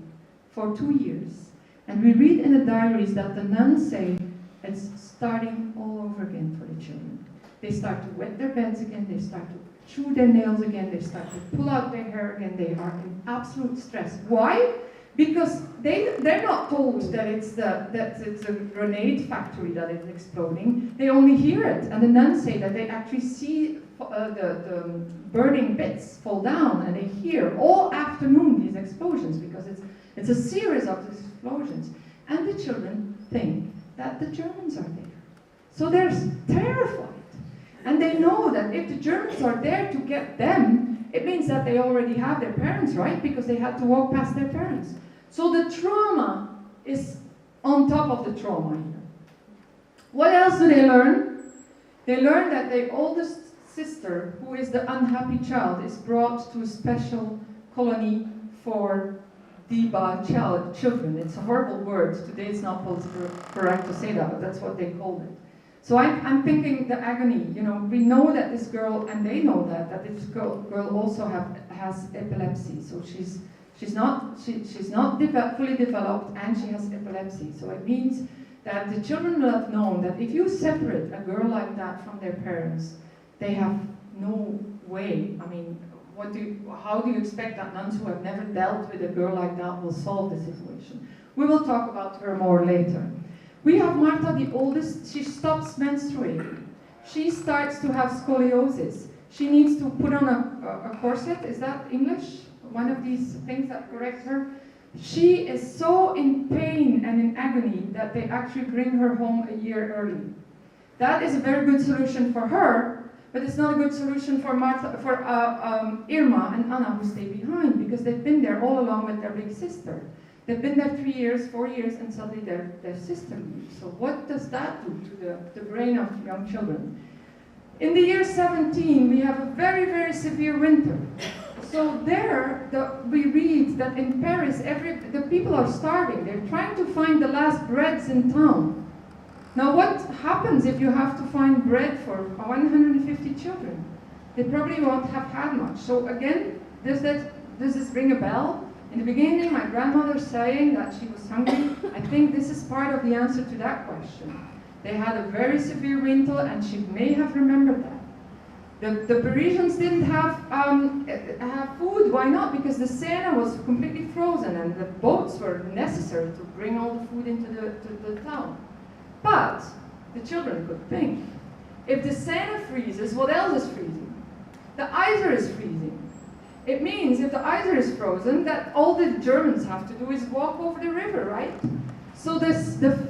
for 2 years. And we read in the diaries that the nuns say it's starting all over again for the children. They start to wet their beds again, they start to chew their nails again, they start to pull out their hair again, they are in absolute stress. Why? Because they're not told that it's a grenade factory that is exploding. They only hear it, and the nuns say that they actually see the burning bits fall down, and they hear all afternoon these explosions, because it's a series of these explosions. And the children think that the Germans are there. So they're terrified. And they know that if the Germans are there to get them, it means that they already have their parents, right? Because they had to walk past their parents. So the trauma is on top of the trauma here. What else do they learn? They learn that the oldest sister, who is the unhappy child, is brought to a special colony for DIBA children. It's a horrible word. Today it's not politically correct to say that, but that's what they called it. So I'm thinking the agony, you know, we know that this girl, and they know that this girl also has epilepsy. So she's not fully developed, and she has epilepsy. So it means that the children will have known that if you separate a girl like that from their parents, they have no way. I mean, how do you expect that nuns who have never dealt with a girl like that will solve the situation? We will talk about her more later. We have Martha, the oldest. She stops menstruating. She starts to have scoliosis. She needs to put on a corset. Is that English? One of these things that correct her. She is so in pain and in agony that they actually bring her home a year early. That is a very good solution for her, but it's not a good solution for Irma and Anna, who stay behind, because they've been there all along with their big sister. They've been there 3 years, 4 years, and suddenly their sister leaves. So what does that do to the brain of young children? In the year 17, we have a very, very severe winter. So there, we read that in Paris, the people are starving. They're trying to find the last breads in town. Now what happens if you have to find bread for 150 children? They probably won't have had much. So again, does this ring a bell? In the beginning, my grandmother saying that she was hungry. I think this is part of the answer to that question. They had a very severe winter, and she may have remembered that. The Parisians didn't have food. Why not? Because the Seine was completely frozen, and the boats were necessary to bring all the food into the town. But the children could think. If the Seine freezes, what else is freezing? The Isar is freezing. It means if the Isar is frozen, that all the Germans have to do is walk over the river, right? So the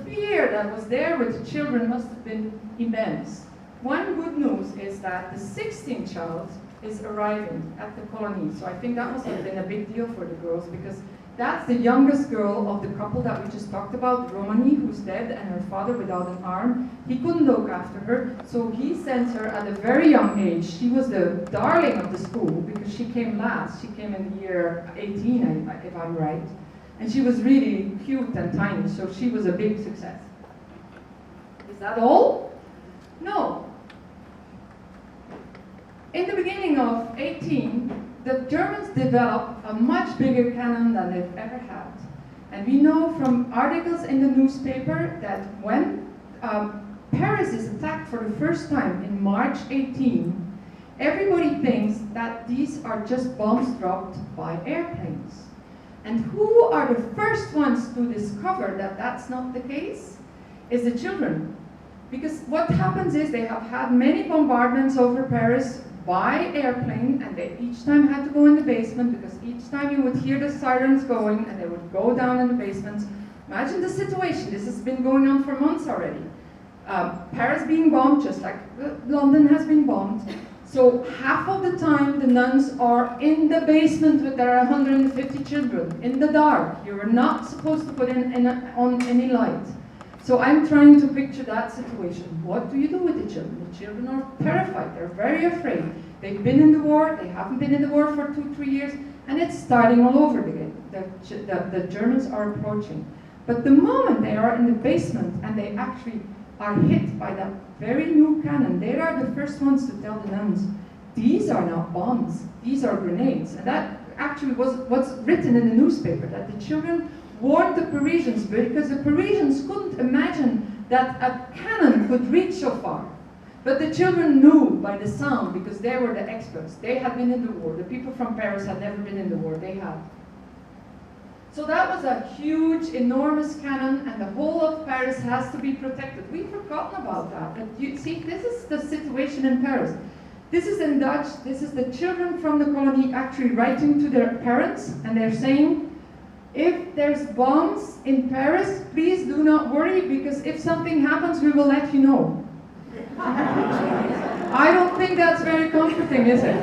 fear that was there with the children must have been immense. One good news is that the 16th child is arriving at the colony. So I think that must have been a big deal for the girls, because that's the youngest girl of the couple that we just talked about, Romani, who's dead, and her father without an arm. He couldn't look after her, so he sent her at a very young age. She was the darling of the school, because she came last. She came in the year 18, if I'm right. And she was really cute and tiny, so she was a big success. Is that all? No. In the beginning of 18, the Germans developed a much bigger cannon than they've ever had. And we know from articles in the newspaper that when Paris is attacked for the first time in March 18, everybody thinks that these are just bombs dropped by airplanes. And who are the first ones to discover that that's not the case? Is the children. Because what happens is they have had many bombardments over Paris by airplane, and they each time had to go in the basement, because each time you would hear the sirens going, and they would go down in the basements. Imagine the situation. This has been going on for months already. Paris being bombed, just like London has been bombed. So half of the time, the nuns are in the basement with their 150 children, in the dark. You are not supposed to put on any light. So I'm trying to picture that situation. What do you do with the children? The children are terrified. They're very afraid. They've been in the war. They haven't been in the war for 2-3 years. And it's starting all over again. The Germans are approaching. But the moment they are in the basement and they actually are hit by that very new cannon. They are the first ones to tell the nuns, these are not bombs, these are grenades. And that actually was what's written in the newspaper, that the children warned the Parisians because the Parisians couldn't imagine that a cannon could reach so far. But the children knew by the sound, because they were the experts. They had been in the war. The people from Paris had never been in the war. They had. So that was a huge, enormous cannon, and the whole of Paris has to be protected. We've forgotten about that. But you see, this is the situation in Paris. This is in Dutch. This is the children from the colony actually writing to their parents, and they're saying, if there's bombs in Paris, please do not worry, because if something happens, we will let you know. I don't think that's very comforting, is it?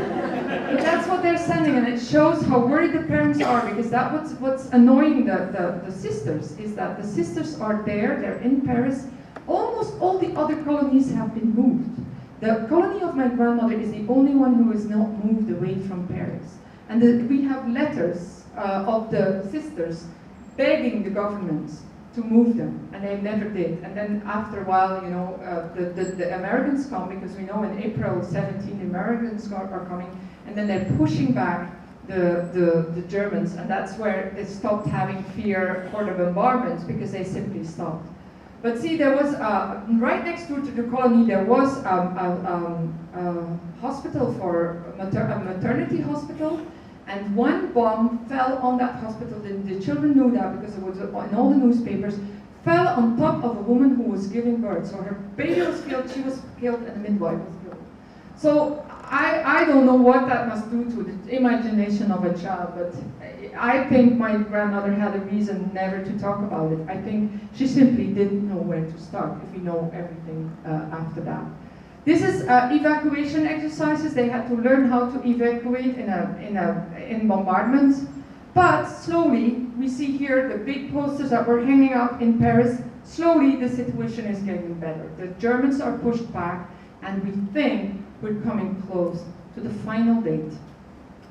But that's what they're sending, and it shows how worried the parents are, because that's what's annoying the sisters, is that the sisters are there, they're in Paris. Almost all the other colonies have been moved. The colony of my grandmother is the only one who is not moved away from Paris. And we have letters of the sisters begging the government to move them, and they never did. And then after a while, you know, the Americans come, because we know in April 17 the Americans are coming, and then they're pushing back the Germans, and that's where they stopped having fear for the bombardments, because they simply stopped. But see, there was, right next door to the colony, there was a hospital for, a maternity hospital, and one bomb fell on that hospital. The children knew that because it was in all the newspapers, fell on top of a woman who was giving birth. So her baby was killed, she was killed, and the midwife was killed. So I don't know what that must do to the imagination of a child, but I think my grandmother had a reason never to talk about it. I think she simply didn't know where to start, if we know everything after that. This is evacuation exercises. They had to learn how to evacuate in bombardments. But slowly, we see here the big posters that were hanging up in Paris. Slowly, the situation is getting better. The Germans are pushed back, and we think we're coming close to the final date.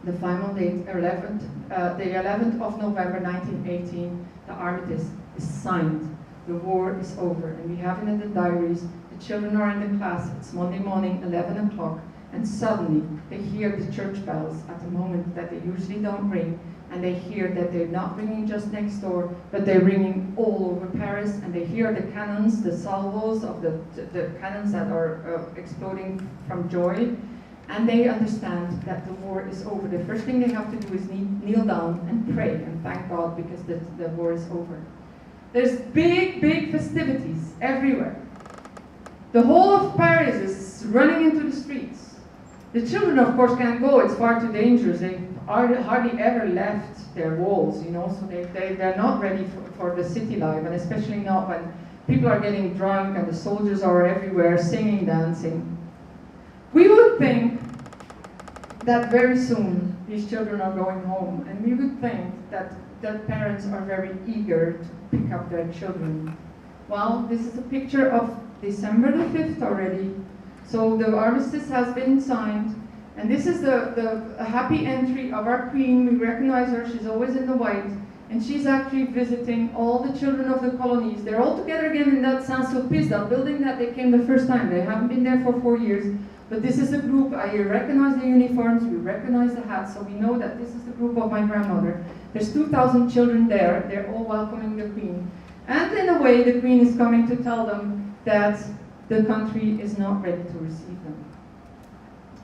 The final date, the 11th of November 1918, the armistice is signed. The war is over, and we have it in the diaries. Children are in the class, it's Monday morning, 11 o'clock, and suddenly they hear the church bells at a moment that they usually don't ring, and they hear that they're not ringing just next door, but they're ringing all over Paris, and they hear the cannons, the salvos of the cannons that are exploding from joy, and they understand that the war is over. The first thing they have to do is kneel down and pray and thank God, because the war is over. There's big, big festivities everywhere. The whole of Paris is running into the streets. The children, of course, can't go. It's far too dangerous. They hardly ever left their walls, you know, so they're not ready for the city life, and especially not when people are getting drunk and the soldiers are everywhere singing, dancing. We would think that very soon these children are going home, and we would think that parents are very eager to pick up their children. Well, this is a picture of December the 5th already. So the armistice has been signed, and this is the happy entry of our queen. We recognize her, she's always in the white, and she's actually visiting all the children of the colonies. They're all together again in that Saint-Sulpice, that building that they came the first time. They haven't been there for 4 years, but this is the group. I recognize the uniforms, we recognize the hats, so we know that this is the group of my grandmother. There's 2,000 children there, they're all welcoming the queen. And in a way, the queen is coming to tell them that the country is not ready to receive them.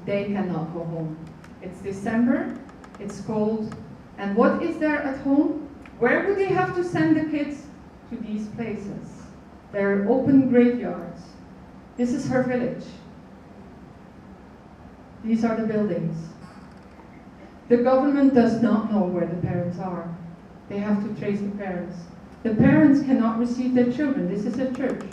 They cannot go home. It's December, it's cold, and what is there at home? Where would they have to send the kids? To these places. They're open graveyards. This is her village. These are the buildings. The government does not know where the parents are. They have to trace the parents. The parents cannot receive their children. This is a church.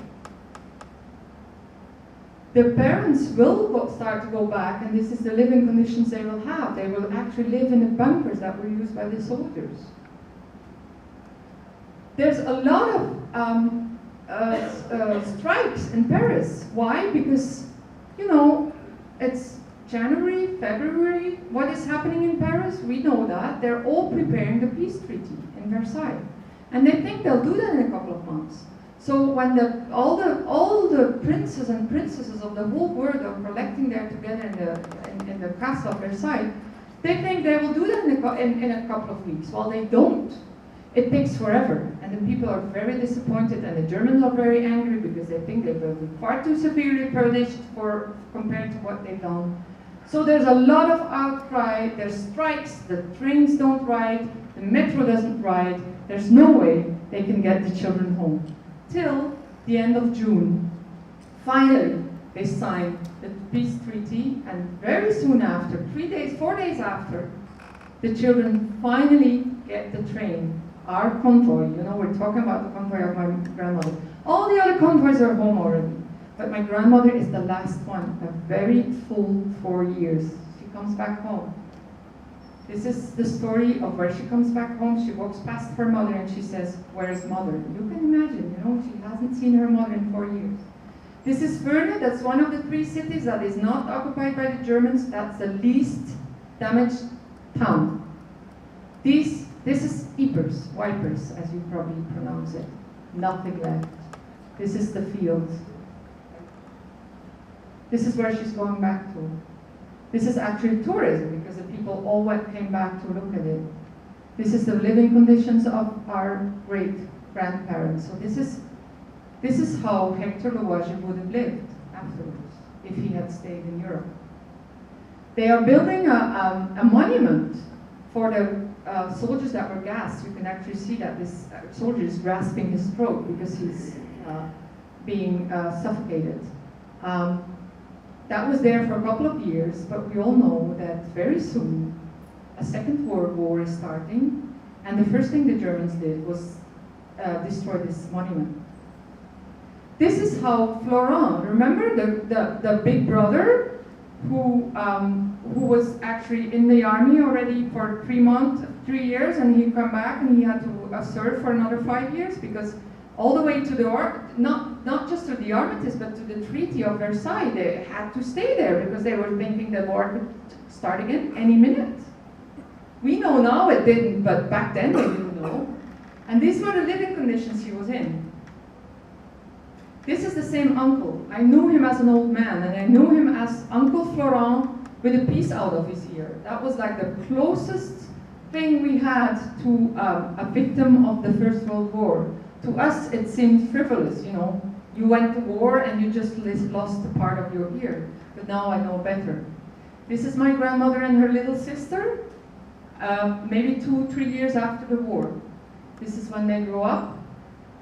The parents will start to go back, and this is the living conditions they will have. They will actually live in the bunkers that were used by the soldiers. There's a lot of strikes in Paris. Why? Because, you know, it's January, February. What is happening in Paris? We know that. They're all preparing the peace treaty in Versailles. And they think they'll do that in a couple of months. So when all the princes and princesses of the whole world are collecting there together in the castle of Versailles, they think they will do that in a couple of weeks. Well, they don't. It takes forever, and the people are very disappointed, and the Germans are very angry because they think they've been far too severely punished compared to what they've done. So there's a lot of outcry, there's strikes, the trains don't ride, the metro doesn't ride, there's no way they can get the children home. Till the end of June, finally they signed the peace treaty, and very soon after, 4 days after, the children finally get the train. Our convoy, we're talking about the convoy of my grandmother. All the other convoys are home already, but my grandmother is the last one, a very full 4 years. She comes back home. This is the story of where she comes back home. She walks past her mother and she says, "Where's mother?" You can imagine, she hasn't seen her mother in 4 years. This is Ferne, that's one of the 3 cities that is not occupied by the Germans. That's the least damaged town. This is Ypres, Wipers, as you probably pronounce it. Nothing left. This is the fields. This is where she's going back to. This is actually tourism, because the people all came back to look at it. This is the living conditions of our great-grandparents. So this is how Hector Louagie would have lived afterwards, if he had stayed in Europe. They are building a monument for the soldiers that were gassed. You can actually see that this soldier is grasping his throat because he's being suffocated. That was there for a couple of years, but we all know that very soon a second world war is starting, and the first thing the Germans did was destroy this monument. This is how Florent, remember the big brother who was actually in the army already for 3 years, and he come back and he had to serve for another 5 years, because all the way to the not just to the armistice, but to the Treaty of Versailles, they had to stay there because they were thinking the war could start again any minute. We know now it didn't, but back then they didn't know. And these were the living conditions he was in. This is the same uncle. I knew him as an old man, and I knew him as Uncle Florent with a piece out of his ear. That was like the closest thing we had to a victim of the First World War. To us, it seemed frivolous, You went to war and you just lost a part of your ear. But now I know better. This is my grandmother and her little sister, maybe 2-3 years after the war. This is when they grew up.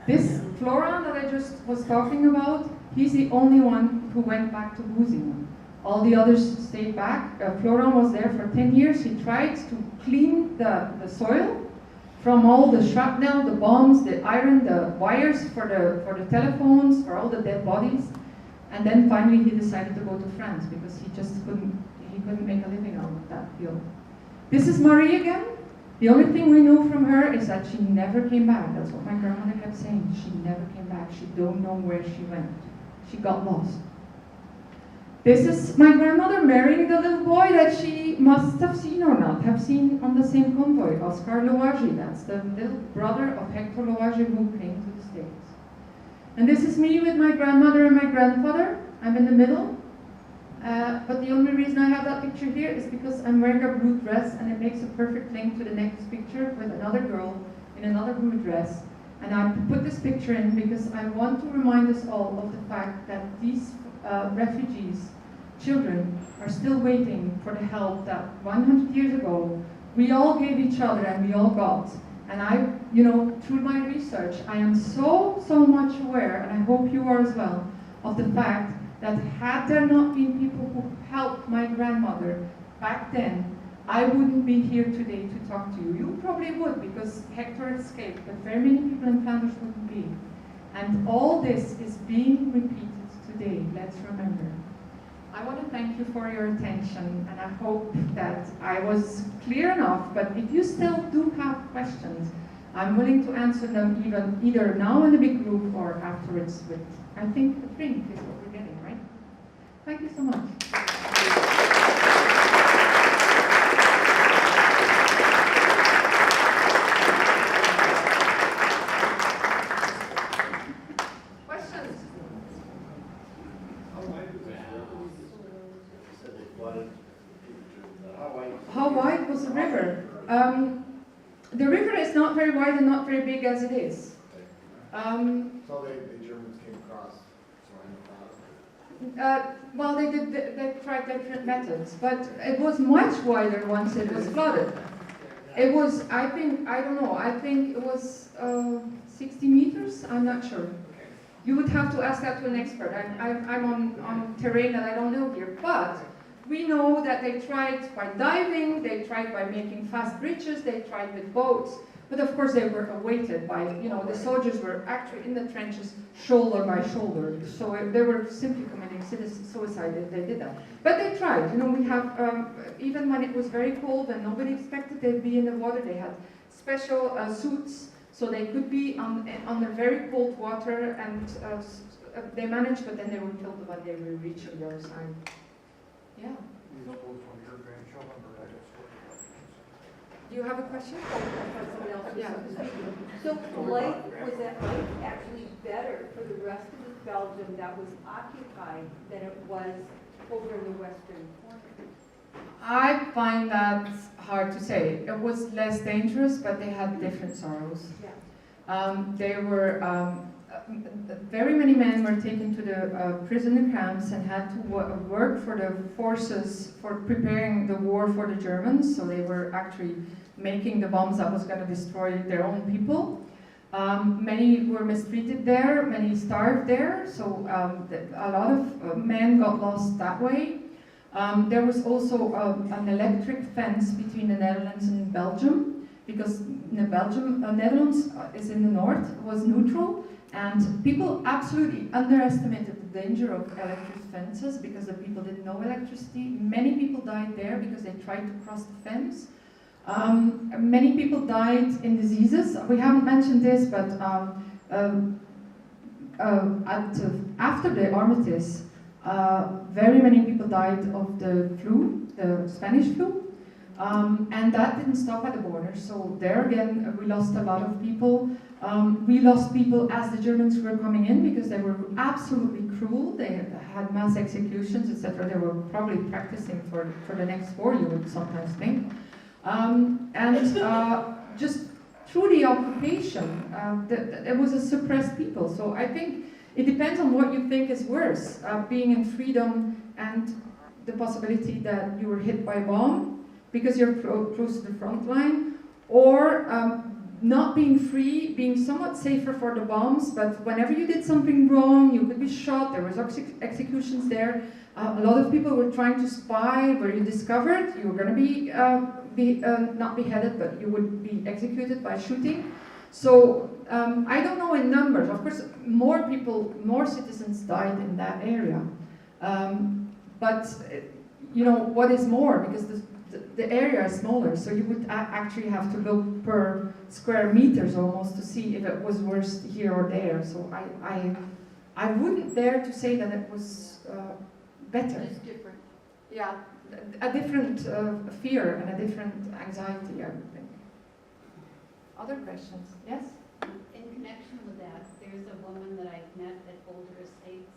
This Florent that I just was talking about, he's the only one who went back to Buzingen. All the others stayed back. Florent was there for 10 years. He tried to clean the soil from all the shrapnel, the bombs, the iron, the wires for the telephones, for all the dead bodies. And then finally he decided to go to France because he just couldn't make a living out of that field. This is Marie again. The only thing we know from her is that she never came back. That's what my grandmother kept saying. She never came back. She don't know where she went. She got lost. This is my grandmother marrying the little boy that she must have seen or not have seen on the same convoy, Oscar Louagie. That's the little brother of Hector Louagie who came to the States. And this is me with my grandmother and my grandfather. I'm in the middle. But the only reason I have that picture here is because I'm wearing a blue dress, and it makes a perfect link to the next picture with another girl in another blue dress. And I put this picture in because I want to remind us all of the fact that these refugees, children, are still waiting for the help that 100 years ago we all gave each other and we all got. And I, through my research, I am so much aware, and I hope you are as well, of the fact that had there not been people who helped my grandmother back then, I wouldn't be here today to talk to you. You probably would, because Hector escaped, but very many people in Flanders wouldn't be. And all this is being repeated today, let's remember. I want to thank you for your attention, and I hope that I was clear enough, but if you still do have questions, I'm willing to answer them either now in a big group or afterwards with, I think, a drink is what we're getting, right? Thank you so much. was a river. The river is not very wide and not very big as it is. So the Germans came across, so I know Well, they tried different methods, but it was much wider once it was flooded. It was, I don't know, I think it was 60 meters, I'm not sure. You would have to ask that to an expert. I'm on terrain that I don't know here, but we know that they tried by diving, they tried by making fast bridges, they tried with boats, but of course they were awaited by, the soldiers were actually in the trenches shoulder by shoulder, so they were simply committing suicide if they did that. But they tried, we have, even when it was very cold and nobody expected they'd be in the water, they had special suits, so they could be under very cold water, and they managed, but then they were killed when they were reaching the other side. Yeah. Do you have a question? Yeah. So life, was that life actually better for the rest of Belgium that was occupied than it was over in the western corner? I find that hard to say. It was less dangerous, but they had different sorrows. Yeah. They were, very many men were taken to the prisoner camps and had to work for the forces for preparing the war for the Germans, so they were actually making the bombs that was going to destroy their own people. Many were mistreated there, many starved there, so a lot of men got lost that way. There was also an electric fence between the Netherlands and Belgium, because Netherlands is in the north, was neutral, and people absolutely underestimated the danger of electric fences because the people didn't know electricity. Many people died there because they tried to cross the fence. Many people died in diseases. We haven't mentioned this, but after the armistice, very many people died of the flu, the Spanish flu, and that didn't stop at the border. So there again, we lost a lot of people. We lost people as the Germans were coming in because they were absolutely cruel. They had mass executions, etc. They were probably practicing for the next war, you would sometimes think. Just through the occupation, it was a suppressed people. So I think it depends on what you think is worse, being in freedom and the possibility that you were hit by a bomb because you're close to the front line, or not being free, being somewhat safer for the bombs, but whenever you did something wrong, you could be shot. There was executions there. A lot of people were trying to spy. Were you discovered, you were going to be not beheaded, but you would be executed by shooting. So I don't know in numbers. Of course, more people, more citizens died in that area. But what is more? Because the area is smaller, so you would actually have to look per square meters almost to see if it was worse here or there. So I wouldn't dare to say that it was better. It's different. Yeah, a different fear and a different anxiety, I would think. Other questions? Yes? In connection with that, there's a woman that I've met at Boulder Estates.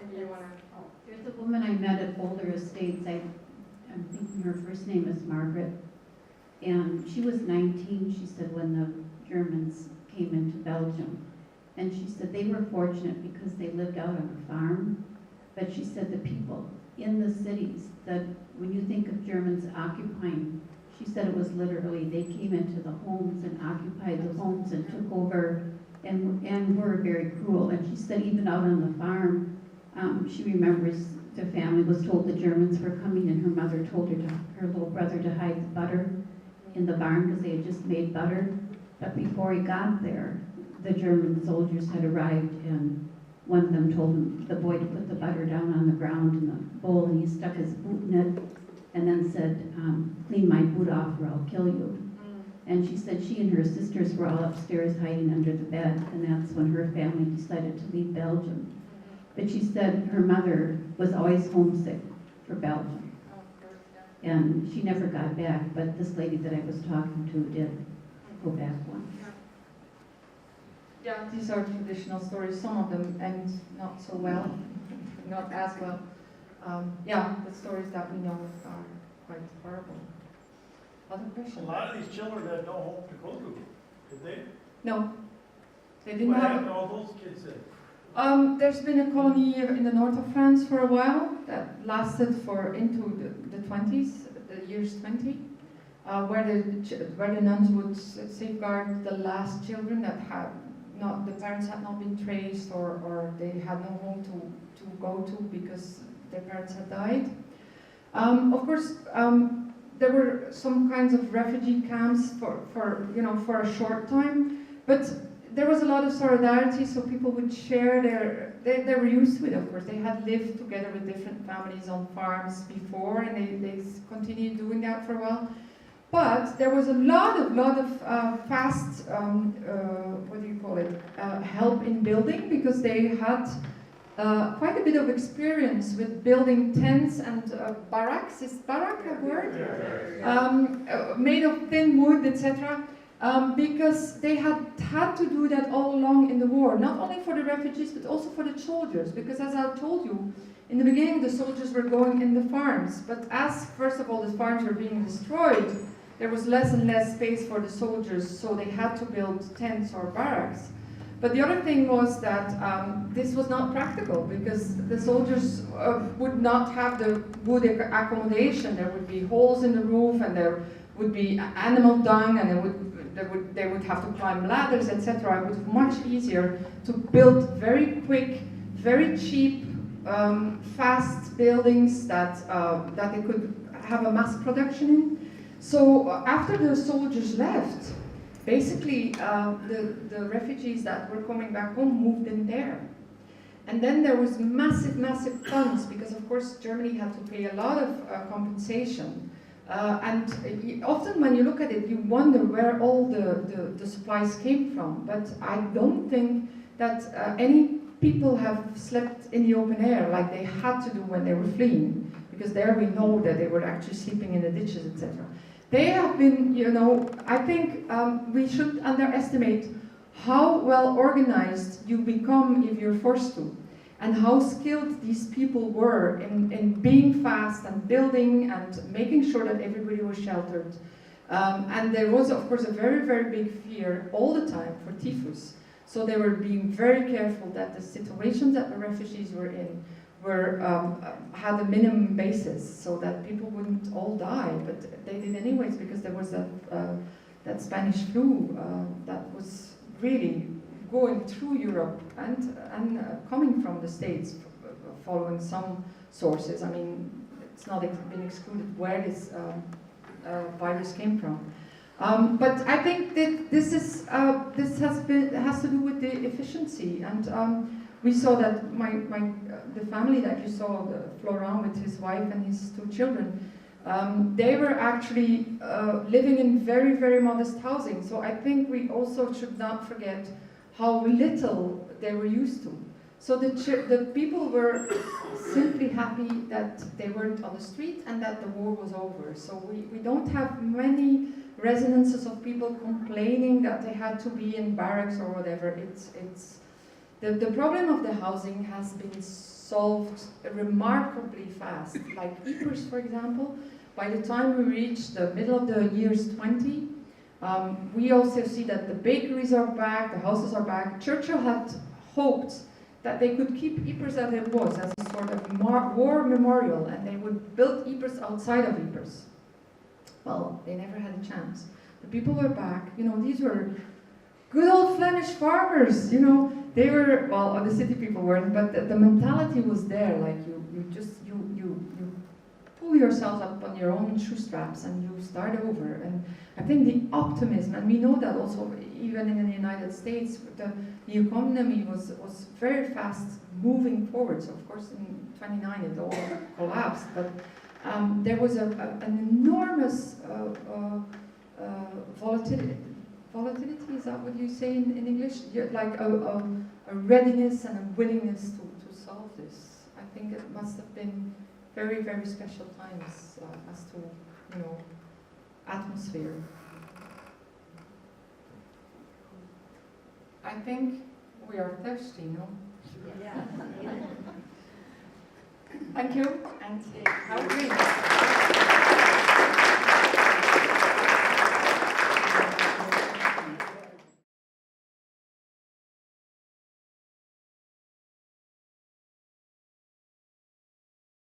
And you want to? Oh, there's a woman I met at Boulder Estates. I'm thinking her first name is Margaret. And she was 19, she said, when the Germans came into Belgium. And she said they were fortunate because they lived out on a farm. But she said the people in the cities, that when you think of Germans occupying, she said it was literally, they came into the homes and occupied the homes and took over and were very cruel. And she said even out on the farm, she remembers the family was told the Germans were coming, and her mother told her little brother to hide the butter in the barn because they had just made butter. But before he got there, the German soldiers had arrived, and one of them told the boy to put the butter down on the ground in the bowl, and he stuck his boot in it and then said, clean my boot off or I'll kill you. And she said she and her sisters were all upstairs hiding under the bed, and that's when her family decided to leave Belgium. But she said her mother was always homesick for Belgium. And she never got back, but this lady that I was talking to did go back once. Yeah, these are traditional stories. Some of them end not so well, not as well. Yeah, the stories that we know are quite horrible. Other A question? lot of these children had no home to go to, did they? No. They didn't What have. happened to all those kids then? There's been a colony in the north of France for a while that lasted for into the 20s, the years 20, where the nuns would safeguard the last children that had not, the parents had not been traced, or they had no home to go to because their parents had died. Of course, there were some kinds of refugee camps for a short time, but there was a lot of solidarity, so people would share they were used to it, of course. They had lived together with different families on farms before, and they continued doing that for a while. But there was a lot of fast, what do you call it, help in building, because they had quite a bit of experience with building tents and barracks. Is barrack a word? Made of thin wood, etc. Because they had to do that all along in the war, not only for the refugees, but also for the soldiers. Because as I told you, in the beginning the soldiers were going in the farms, but as, first of all, the farms were being destroyed, there was less and less space for the soldiers, so they had to build tents or barracks. But the other thing was that this was not practical, because the soldiers would not have the wood accommodation. There would be holes in the roof, and there would be animal dung, and they would have to climb ladders, etc. It was much easier to build very quick, very cheap, fast buildings that they could have a mass production in. So after the soldiers left, basically the refugees that were coming back home moved in there. And then there was massive funds, because of course Germany had to pay a lot of compensation. And often when you look at it, you wonder where all the supplies came from. But I don't think that any people have slept in the open air like they had to do when they were fleeing, because there we know that they were actually sleeping in the ditches, etc. They have been, I think we shouldn't underestimate how well organized you become if you're forced to, and how skilled these people were in being fast and building and making sure that everybody was sheltered. And there was, of course, a very big fear all the time for typhus. So they were being very careful that the situations that the refugees were in had a minimum basis, so that people wouldn't all die, but they did anyways, because there was that Spanish flu that was really going through Europe and coming from the States, following some sources. I mean, it's not been excluded where this virus came from. But I think that this has to do with the efficiency, and we saw that the family that you saw, Florent with his wife and his 2 children, they were actually living in very modest housing. So I think we also should not forget how little they were used to. So the people were simply happy that they weren't on the street and that the war was over. So we don't have many resonances of people complaining that they had to be in barracks or whatever. The problem of the housing has been solved remarkably fast. Like Ypres, for example, by the time we reach the middle of the years 20, we also see that the bakeries are back, the houses are back. Churchill had hoped that they could keep Ypres as it was, as a sort of war memorial, and they would build Ypres outside of Ypres. Well, they never had a chance. The people were back. These were good old Flemish farmers. They were, well, the city people weren't, but the mentality was there. Like you pull yourself up on your own shoestraps and you start over. And I think the optimism, and we know that also even in the United States, the economy was very fast moving forward. So of course in 29 it all collapsed, but there was an enormous volatility. Volatility, is that what you say in English? Like a readiness and a willingness to solve this. I think it must have been very special times as to, atmosphere. I think we are thirsty, no? Yeah. Thank you, and have a great day.